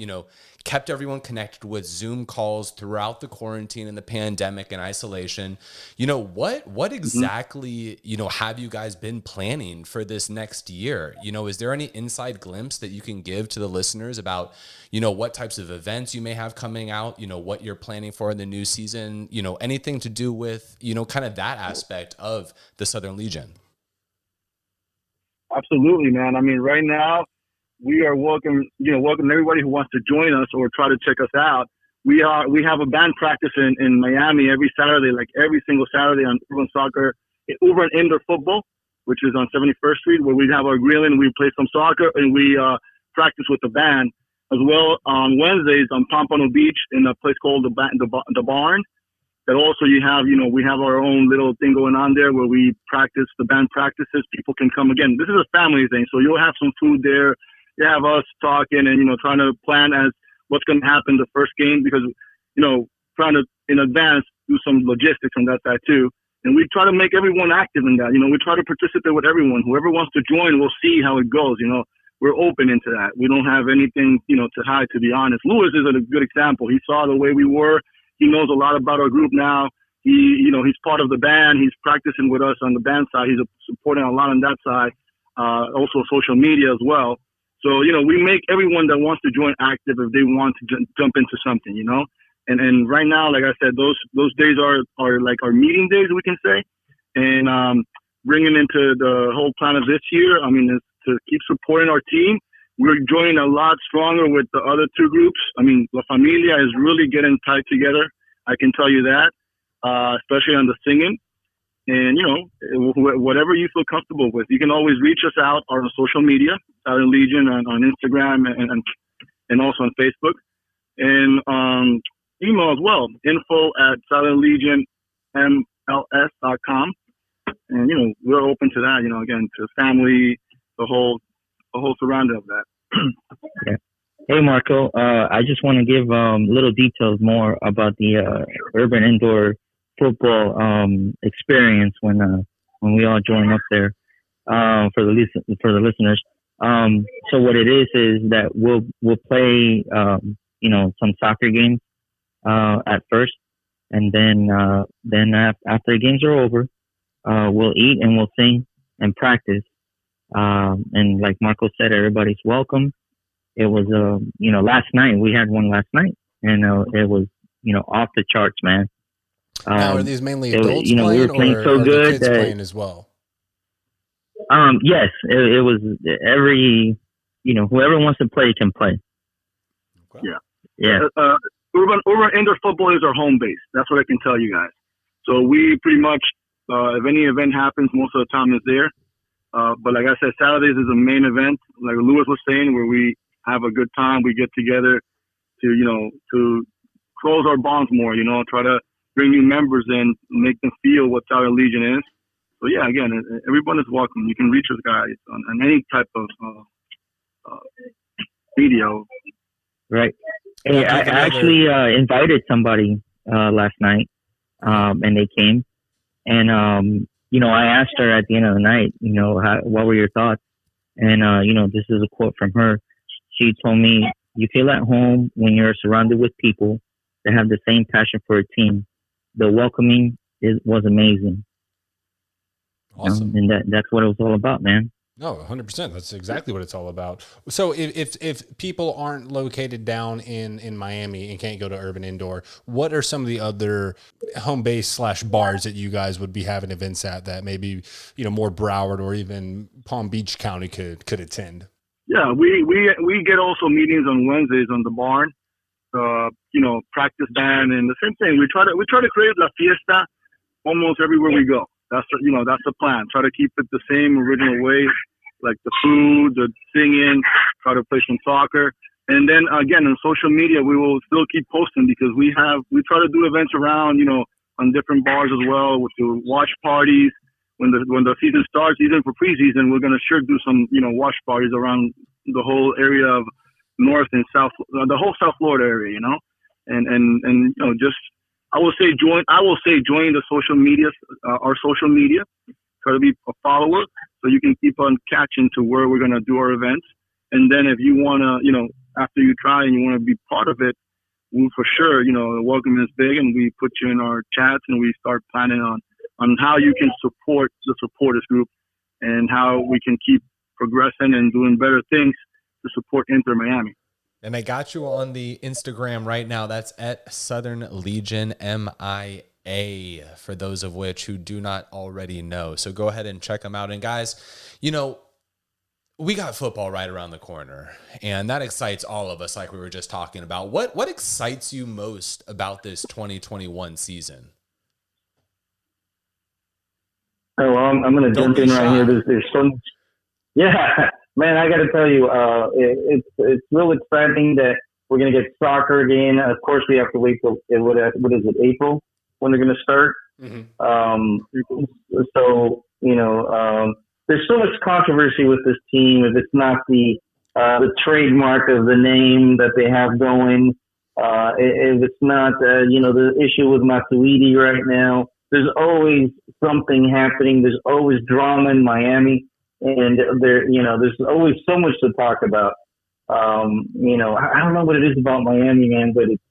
kept everyone connected with Zoom calls throughout the quarantine and the pandemic and isolation. What exactly, have you guys been planning for this next year? Is there any inside glimpse that you can give to the listeners about, what types of events you may have coming out, what you're planning for in the new season, anything to do with, kind of that aspect of the Southern Legion? Absolutely, man. I mean, right now we are welcome everybody who wants to join us or try to check us out. We have a band practice in Miami every Saturday, like every single Saturday on Urban Indoor Football, which is on 71st Street, where we have our grilling, we play some soccer, and we practice with the band. As well, on Wednesdays on Pompano Beach in a place called the Barn. That also we have our own little thing going on there where we practice, the band practices. People can come again. This is a family thing, so you'll have some food there. You have us talking and trying to plan as what's going to happen the first game, because trying to in advance do some logistics on that side too. And we try to make everyone active in that. We try to participate with everyone. Whoever wants to join, we'll see how it goes. We're open into that. We don't have anything, to hide, to be honest. Lewis is a good example. He saw the way we were. He knows a lot about our group now. He's part of the band. He's practicing with us on the band side. He's supporting a lot on that side. Also social media as well. So, we make everyone that wants to join active if they want to jump into something, And right now, like I said, those days are like our meeting days, we can say. And bringing into the whole plan of this year, is to keep supporting our team. We're joining a lot stronger with the other two groups. La Familia is really getting tied together. I can tell you that, especially on the singing. And, whatever you feel comfortable with, you can always reach us out on social media, Southern Legion on Instagram and also on Facebook. And email as well, info@southernlegionmls.com. And, we're open to that, again, to family, the whole surrounding of that. Yeah. Hey, Marco, I just want to give little details more about the urban indoor football experience when we all join up there for the listeners. So what it is that we'll play some soccer games at first, and then after the games are over, we'll eat and we'll sing and practice. And like Marco said, everybody's welcome. It was, last night, we had one last night, and it was, off the charts, man. Now, are these mainly adults we were playing or so are good the kids that, playing as well? Yes, it was whoever wants to play can play. Okay. Yeah. Urban Indoor Football is our home base. That's what I can tell you guys. So we pretty much, if any event happens, most of the time is there. But like I said, Saturdays is a main event, like Lewis was saying, where we have a good time. We get together to close our bonds more, try to bring new members in, make them feel what Southern Legion is. So yeah, again, everyone is welcome. You can reach us guys on any type of video. Right. Hey, I actually invited somebody last night, and they came. And, I asked her at the end of the night, what were your thoughts? And, this is a quote from her. She told me, "You feel at home when you're surrounded with people that have the same passion for a team. The welcoming was amazing." Awesome. And that's what it was all about, man. No, 100%. That's exactly what it's all about. So if people aren't located down in Miami and can't go to Urban Indoor, what are some of the other home base / bars that you guys would be having events at that maybe, more Broward or even Palm Beach County could attend? Yeah, we get also meetings on Wednesdays on the barn, practice band, and the same thing. We try to create la fiesta almost everywhere we go. That's the plan. Try to keep it the same original way, like the food, the singing. Try to play some soccer, and then again on social media, we will still keep posting because we try to do events around, on different bars as well with the watch parties. When the season starts, even for preseason, we're gonna sure do some watch parties around the whole area of North and South, the whole South Florida area, and just. I will say join the social media, our social media. Try to be a follower so you can keep on catching to where we're gonna do our events. And then if you wanna, after you try and you wanna be part of it, we for sure, the welcome is big, and we put you in our chats and we start planning on how you can support the supporters group and how we can keep progressing and doing better things to support Inter Miami. And I got you on the Instagram right now. That's at Southern Legion MIA, for those of which who do not already know. So go ahead and check them out. And guys, we got football right around the corner, and that excites all of us, like we were just talking about. What excites you most about this 2021 season? Oh, well, I'm going to jump in right here. There's so much. Yeah. Man, I got to tell you, it's real exciting that we're going to get soccer again. Of course, we have to wait till what is it, April, when they're going to start. Mm-hmm. There's so much controversy with this team. If it's not the trademark of the name that they have going, if it's not the issue with Matuidi right now, there's always something happening. There's always drama in Miami. And there's always so much to talk about. I don't know what it is about Miami, man, but it's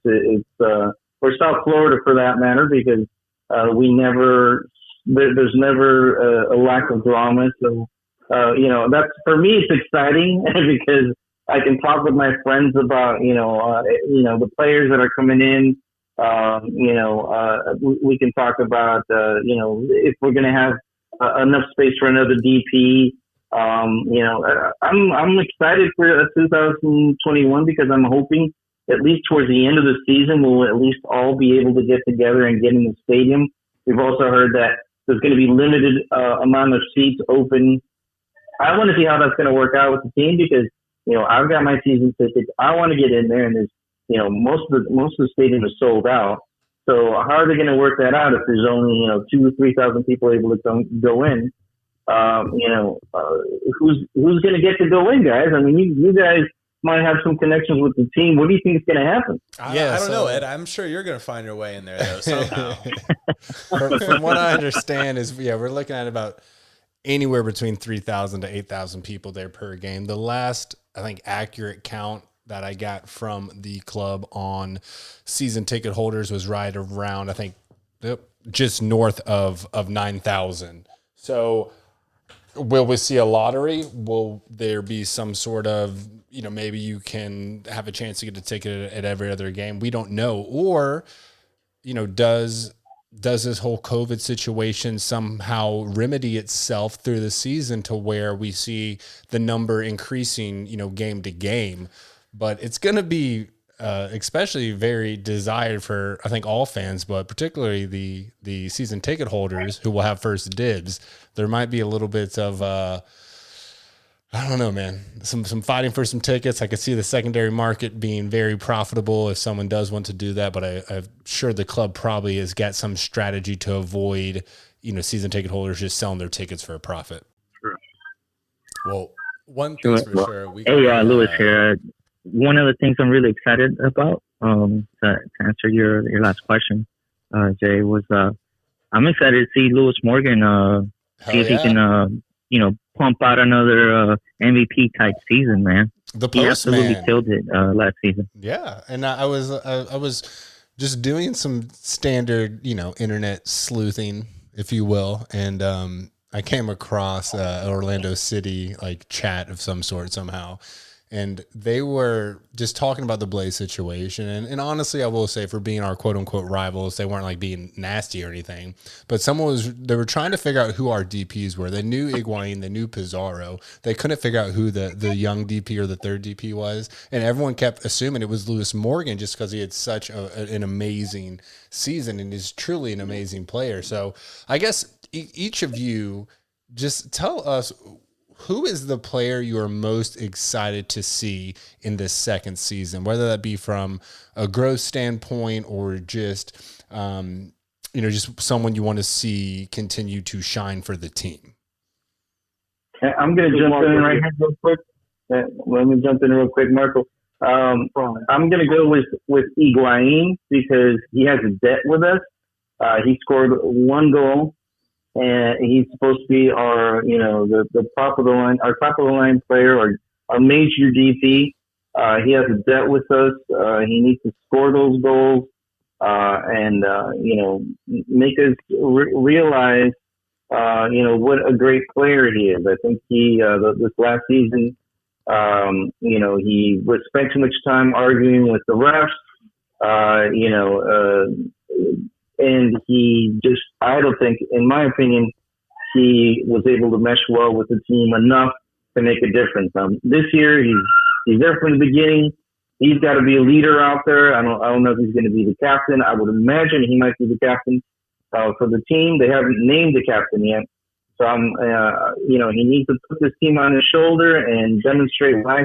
or South Florida for that matter, because there's never a lack of drama. So, that's, for me, it's exciting because I can talk with my friends about, the players that are coming in. We can talk about, if we're going to have enough space for another DP. I'm excited for 2021 because I'm hoping at least towards the end of the season we'll at least all be able to get together and get in the stadium. We've also heard that there's going to be limited amount of seats open. I want to see how that's going to work out with the team because I've got my season tickets. I want to get in there, and there's most of the stadium is sold out. So how are they going to work that out if there's only 2,000 or 3,000 people able to go in? Who's going to get to go in, guys? I mean, you guys might have some connections with the team. What do you think is going to happen? I don't know, Ed. I'm sure you're going to find your way in there though somehow. From what I understand is, we're looking at about anywhere between 3,000 to 8,000 people there per game. The last, I think, accurate count that I got from the club on season ticket holders was right around, I think, just north of 9,000. So will we see a lottery? Will there be some sort of, maybe you can have a chance to get a ticket at every other game? We don't know. Or, does this whole COVID situation somehow remedy itself through the season to where we see the number increasing, game to game? But it's going to be especially very desired for, I think, all fans, but particularly the season ticket holders who will have first dibs. There might be a little bit of, I don't know, man, some fighting for some tickets. I could see the secondary market being very profitable if someone does want to do that, but I'm sure the club probably has got some strategy to avoid, season ticket holders just selling their tickets for a profit. Sure. Well, one thing's for sure. Louis here. One of the things I'm really excited about, to answer your last question, Jay, was I'm excited to see Louis Morgan see if he can, pump out another MVP type season, man. The he postman absolutely killed it last season. Yeah, and I was just doing some standard, internet sleuthing, if you will, and I came across Orlando City like chat of some sort somehow, and they were just talking about the Blaise situation. And honestly, I will say, for being our quote unquote rivals, they weren't like being nasty or anything. But they were trying to figure out who our DPs were. They knew Higuain, they knew Pizarro. They couldn't figure out who the young DP or the third DP was. And everyone kept assuming it was Lewis Morgan just because he had such an amazing season and is truly an amazing player. So I guess each of you just tell us, who is the player you are most excited to see in this second season, whether that be from a growth standpoint or just, just someone you want to see continue to shine for the team? I'm going to jump in right here real quick. Let me jump in real quick, Marco. I'm going to go with Higuain because he has a debt with us. He scored 1 goal. And he's supposed to be our, the top of the line player, our major DP. He has a debt with us. He needs to score those goals, and make us realize, what a great player he is. I think this last season, he was spent too much time arguing with the refs, and he just, I don't think, in my opinion, he was able to mesh well with the team enough to make a difference. This year, he's there from the beginning. He's got to be a leader out there. I don't know if he's going to be the captain. I would imagine he might be the captain for the team. They haven't named the captain yet. So he needs to put this team on his shoulder and demonstrate why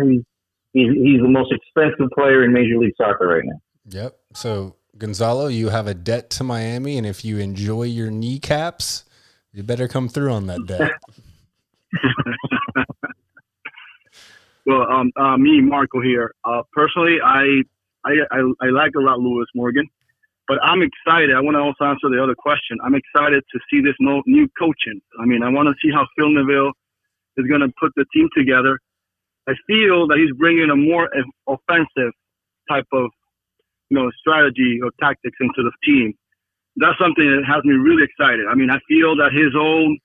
he's the most expensive player in Major League Soccer right now. Yep. So, Gonzalo, you have a debt to Miami, and if you enjoy your kneecaps, you better come through on that debt. Well, me, Marco here. Personally, I like a lot Lewis Morgan, but I'm excited. I want to also answer the other question. I'm excited to see this new coaching. I mean, I want to see how Phil Neville is going to put the team together. I feel that he's bringing a more offensive type of strategy or tactics into the team. That's something that has me really excited. I mean, I feel that his own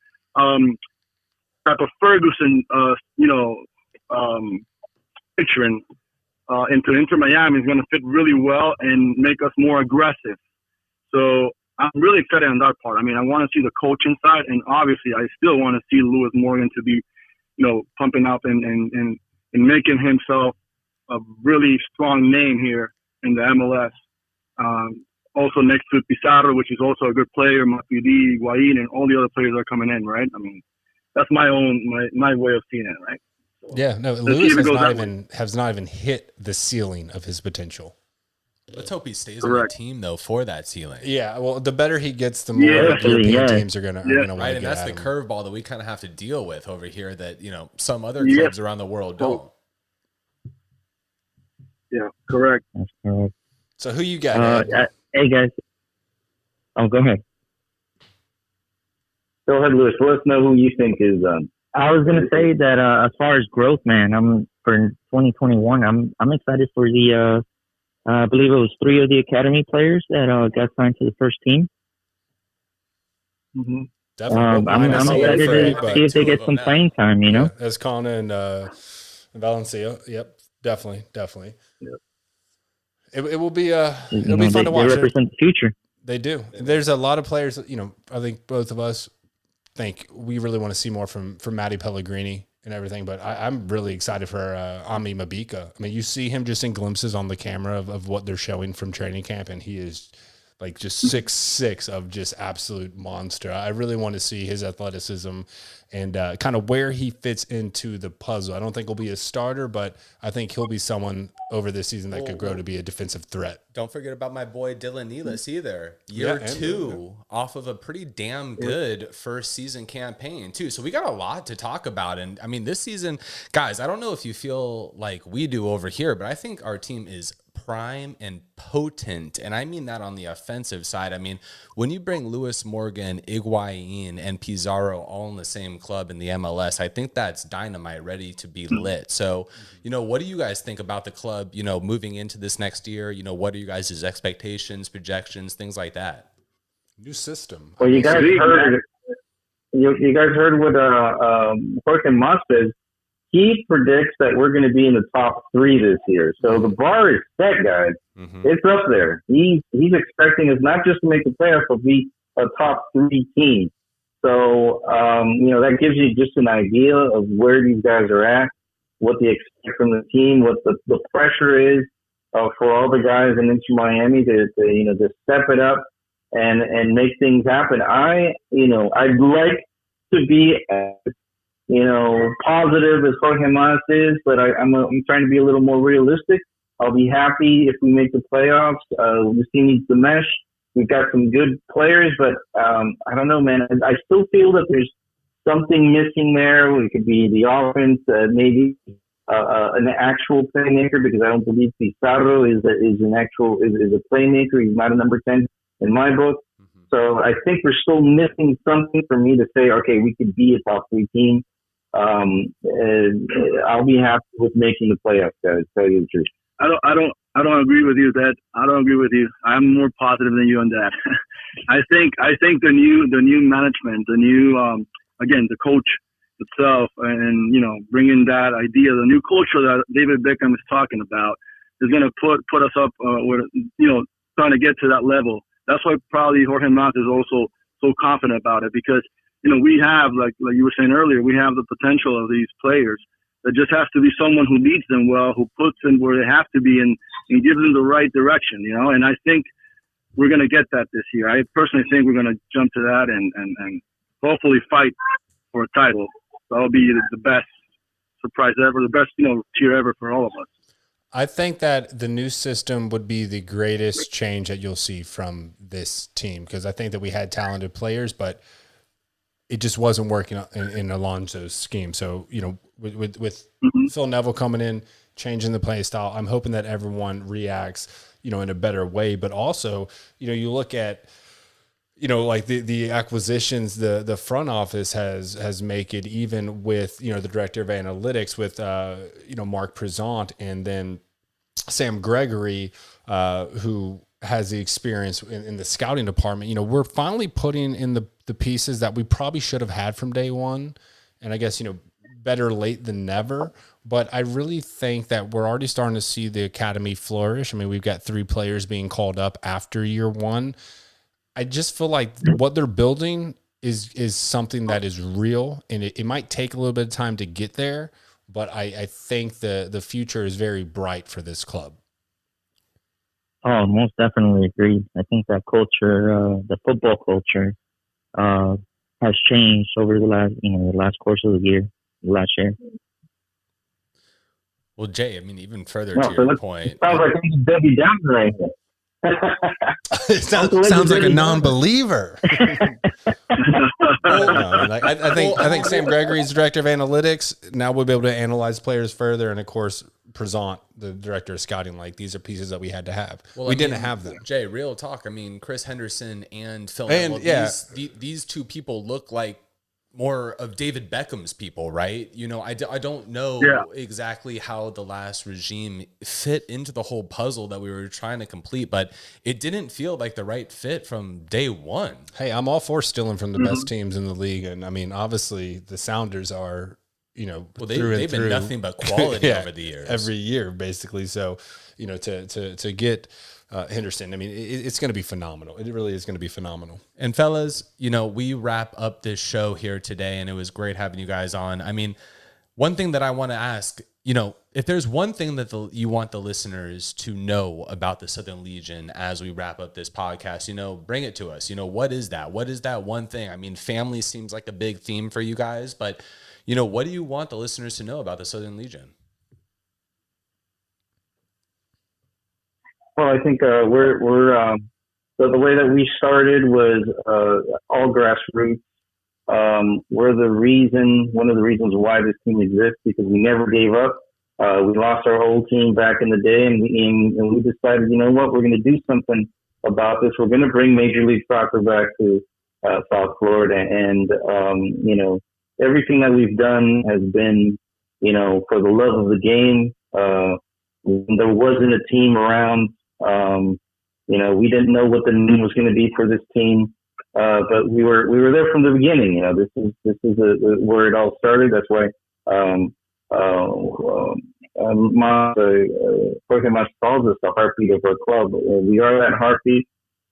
type of Ferguson, picturing into Inter Miami is going to fit really well and make us more aggressive. So I'm really excited on that part. I mean, I want to see the coaching side, and obviously I still want to see Lewis Morgan to be, pumping up and making himself a really strong name here in the MLS. Also next to Pizarro, which is also a good player, Matuidi, Higuain, and all the other players are coming in, right? I mean, that's my way of seeing it, right? So, yeah, no, Lewis has not even hit the ceiling of his potential. Let's hope he stays on the team though for that ceiling. Yeah, well, the better he gets, the more European teams are gonna right, and that's the curveball that we kind of have to deal with over here. That some other clubs around the world don't. Yeah, correct. That's correct. So who you got? Hey guys. Oh, go ahead. Go ahead, Lewis. Let us know who you think is. I was gonna say that as far as growth, man, for 2021. I'm excited for the. I believe it was 3 of the academy players that got signed to the first team. Mm-hmm. I'm excited to see if they get some playing time. Yeah, as Connor and Valencia. Yep, definitely. Yep. It will be it'll be fun to watch. They represent the future. They do. There's a lot of players. I think both of us think we really want to see more from Matty Pellegrini and everything. But I'm really excited for Ami Mabika. I mean, you see him just in glimpses on the camera of what they're showing from training camp, and he is like just 6'6" of just absolute monster. I really want to see his athleticism and kind of where he fits into the puzzle. I don't think he'll be a starter, but I think he'll be someone over this season that could grow to be a defensive threat. Don't forget about my boy Dylan Nealis either. Year 2 off of a pretty damn good first season campaign too. So we got a lot to talk about. And I mean, this season, guys, I don't know if you feel like we do over here, but I think our team is prime and potent, and I mean that on the offensive side. I mean, when you bring Lewis Morgan, Higuain, and Pizarro all in the same club in the MLS, I think that's dynamite, ready to be lit. So, what do you guys think about the club, moving into this next year? What are you guys' expectations, projections, things like that? New system. Well, you guys heard you guys heard what Jorge Mas says. He predicts that we're going to be in the top 3 this year. So the bar is set, guys. It's up there. He's expecting us not just to make the playoffs, but be a top 3 team. So, that gives you just an idea of where these guys are at, what they expect from the team, what the pressure is for all the guys in Inter Miami to step it up and make things happen. I'd like to be positive as Jorge Mas is, but I'm trying to be a little more realistic. I'll be happy if we make the playoffs. The team needs to mesh. We've got some good players, but I don't know, man. I still feel that there's something missing there. It could be the offense, maybe an actual playmaker, because I don't believe Pizarro is a playmaker. He's not a number 10 in my book. So I think we're still missing something for me to say, okay, we could be a top 3 team. I'll be happy with making the playoffs, guys. Tell you the truth. I don't agree with you, Dad. I don't agree with you. I'm more positive than you on that. I think the new management, the new again, the coach itself, and bringing that idea, the new culture that David Beckham is talking about, is going to put us up with trying to get to that level. That's why probably Jorge Mas is also so confident about it, because we have, like you were saying earlier, we have the potential of these players. There just has to be someone who leads them well, who puts them where they have to be, and gives them the right direction, And I think we're going to get that this year. I personally think we're going to jump to that and hopefully fight for a title. That'll be the best surprise ever, the best cheer ever for all of us. I think that the new system would be the greatest change that you'll see from this team, because I think that we had talented players, but it just wasn't working in Alonso's scheme. So, with Phil Neville coming in, changing the play style, I'm hoping that everyone reacts, in a better way. But also, you look at, like the acquisitions, the front office has make it, even with, the director of analytics with, Marc Prezant, and then Sam Gregore, who has the experience in the scouting department. We're finally putting in the pieces that we probably should have had from day one. And I guess, better late than never. But I really think that we're already starting to see the academy flourish. I mean, we've got 3 players being called up after year 1. I just feel like what they're building is something that is real, and it might take a little bit of time to get there, but I think the future is very bright for this club. Oh, most definitely agree. I think that culture, the football culture, has changed over the last course of the year, last year. Well, Jay, I mean, even further to your point. It sounds like he's Debbie Downs right here. It sounds like a non-believer. I think Sam Gregory's director of analytics. Now we'll be able to analyze players further, and of course, Prezant, the director of scouting. Like, these are pieces that we had to have. Well, we didn't have them. Jay, real talk. I mean, Chris Henderson and Phil Neville, these 2 people look like more of David Beckham's people, right? I don't know exactly how the last regime fit into the whole puzzle that we were trying to complete, but it didn't feel like the right fit from day one. Hey, I'm all for stealing from the best teams in the league. And I mean, obviously the Sounders are, they've been nothing but quality over the years. Every year, basically. So, to get Henderson, I mean, it's going to be phenomenal. It really is going to be phenomenal. And fellas, we wrap up this show here today, and it was great having you guys on. I mean, one thing that I want to ask, if there's one thing that you want the listeners to know about the Southern Legion as we wrap up this podcast, bring it to us. What is that? What is that one thing? I mean, family seems like a big theme for you guys, but, what do you want the listeners to know about the Southern Legion? Well, I think we're so the way that we started was all grassroots. We're one of the reasons why this team exists, because we never gave up. We lost our whole team back in the day, and we decided, we're going to do something about this. We're going to bring Major League Soccer back to South Florida, and everything that we've done has been, for the love of the game. There wasn't a team around. We didn't know what the name was going to be for this team. but we were there from the beginning. You know, this is where it all started. That's why Jorge Mas calls us the heartbeat of our club. We are that heartbeat,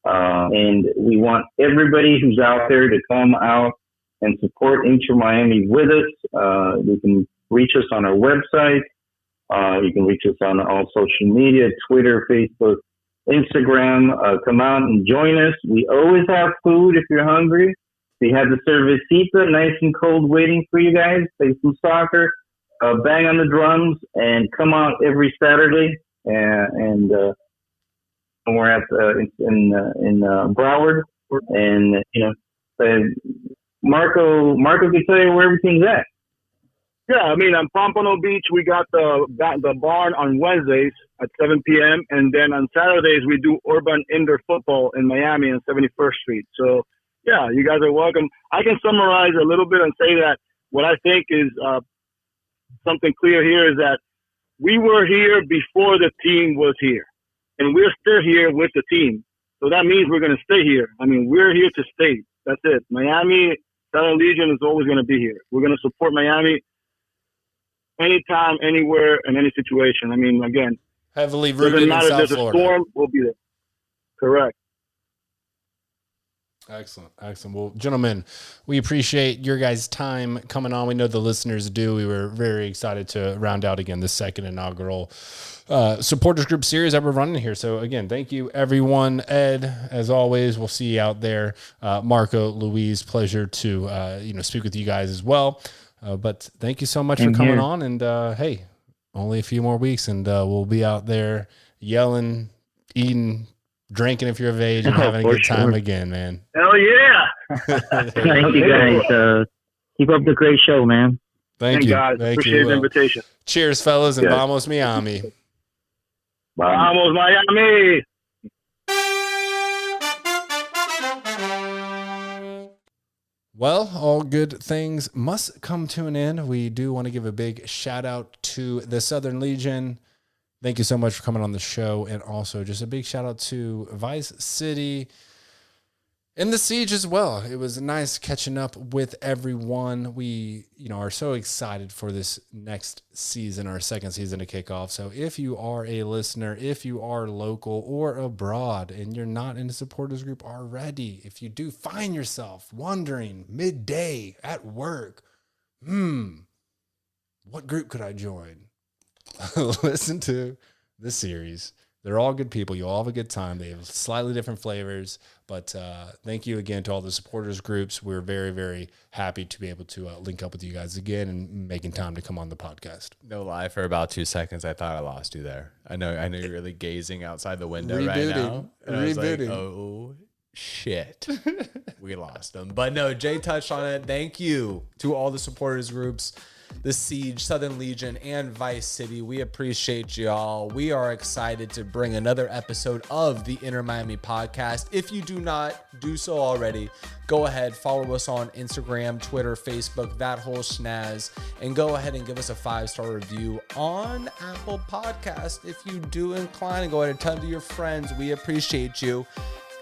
and we want everybody who's out there to come out and support Inter Miami with us. You can reach us on our website. You can reach us on all social media, Twitter, Facebook, Instagram. Come out and join us. We always have food if you're hungry. We have the cervecita nice and cold waiting for you guys. Play some soccer, bang on the drums, and come out every Saturday. And we're at in Broward, and Marco can tell you where everything's at. Yeah, I mean, on Pompano Beach, we got the barn on Wednesdays at 7 p.m. And then on Saturdays, we do urban indoor football in Miami on 71st Street. So, yeah, you guys are welcome. I can summarize a little bit and say that what I think is something clear here is that we were here before the team was here. And we're still here with the team. So that means we're going to stay here. I mean, we're here to stay. That's it. Miami, Southern Legion is always going to be here. We're going to support Miami anytime, anywhere, in any situation. I mean, again, heavily rooted in South there's Florida. A storm, we'll be there. Correct. Excellent. Well, gentlemen, we appreciate your guys' time coming on. We know the listeners do. We were very excited to round out again the second inaugural supporters group series that we're running here. So again, thank you everyone. Ed, as always, we'll see you out there. Marco, Louise, pleasure to speak with you guys as well. But thank you so much for coming on. And hey, only a few more weeks, and we'll be out there yelling, eating, drinking if you're of age, and having a good time again, man. Hell yeah! Thank you guys. Keep up the great show, man. Thank you. Guys. Thank Appreciate you. the invitation. Cheers, fellas, and vamos Miami. Vamos Miami! Well, all good things must come to an end. We do want to give a big shout out to the Southern Legion. Thank you so much for coming on the show. And also just a big shout out to ViceCity and the Siege as well. It was nice catching up with everyone. We, are so excited for this next season, our second season to kick off. So if you are a listener, if you are local or abroad and you're not in a supporters group already, if you do find yourself wondering midday at work, what group could I join? Listen to the series. They're all good people. You all have a good time. They have slightly different flavors, but thank you again to all the supporters groups. We're very, very happy to be able to link up with you guys again and making time to come on the podcast. No lie, for about 2 seconds, I thought I lost you there. I know you're really gazing outside the window right now. And I was like, oh, shit. We lost them. But no, Jay touched on it. Thank you to all the supporters groups, the Siege, Southern Legion, and ViceCity. We appreciate y'all. We are excited to bring another episode of the Inter Miami podcast. If you do not do so already, go ahead, follow us on Instagram, Twitter, Facebook, that whole snaz, and go ahead and give us a 5-star review on Apple Podcast. If you do incline, go ahead and tell your friends. We appreciate you.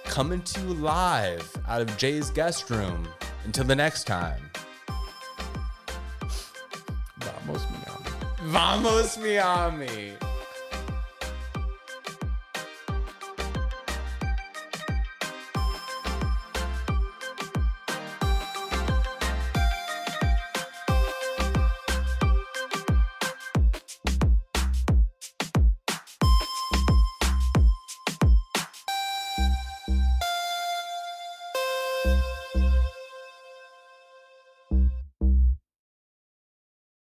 Coming to you live out of Jay's guest room. Until the next time. Vamos Miami. Vamos Miami.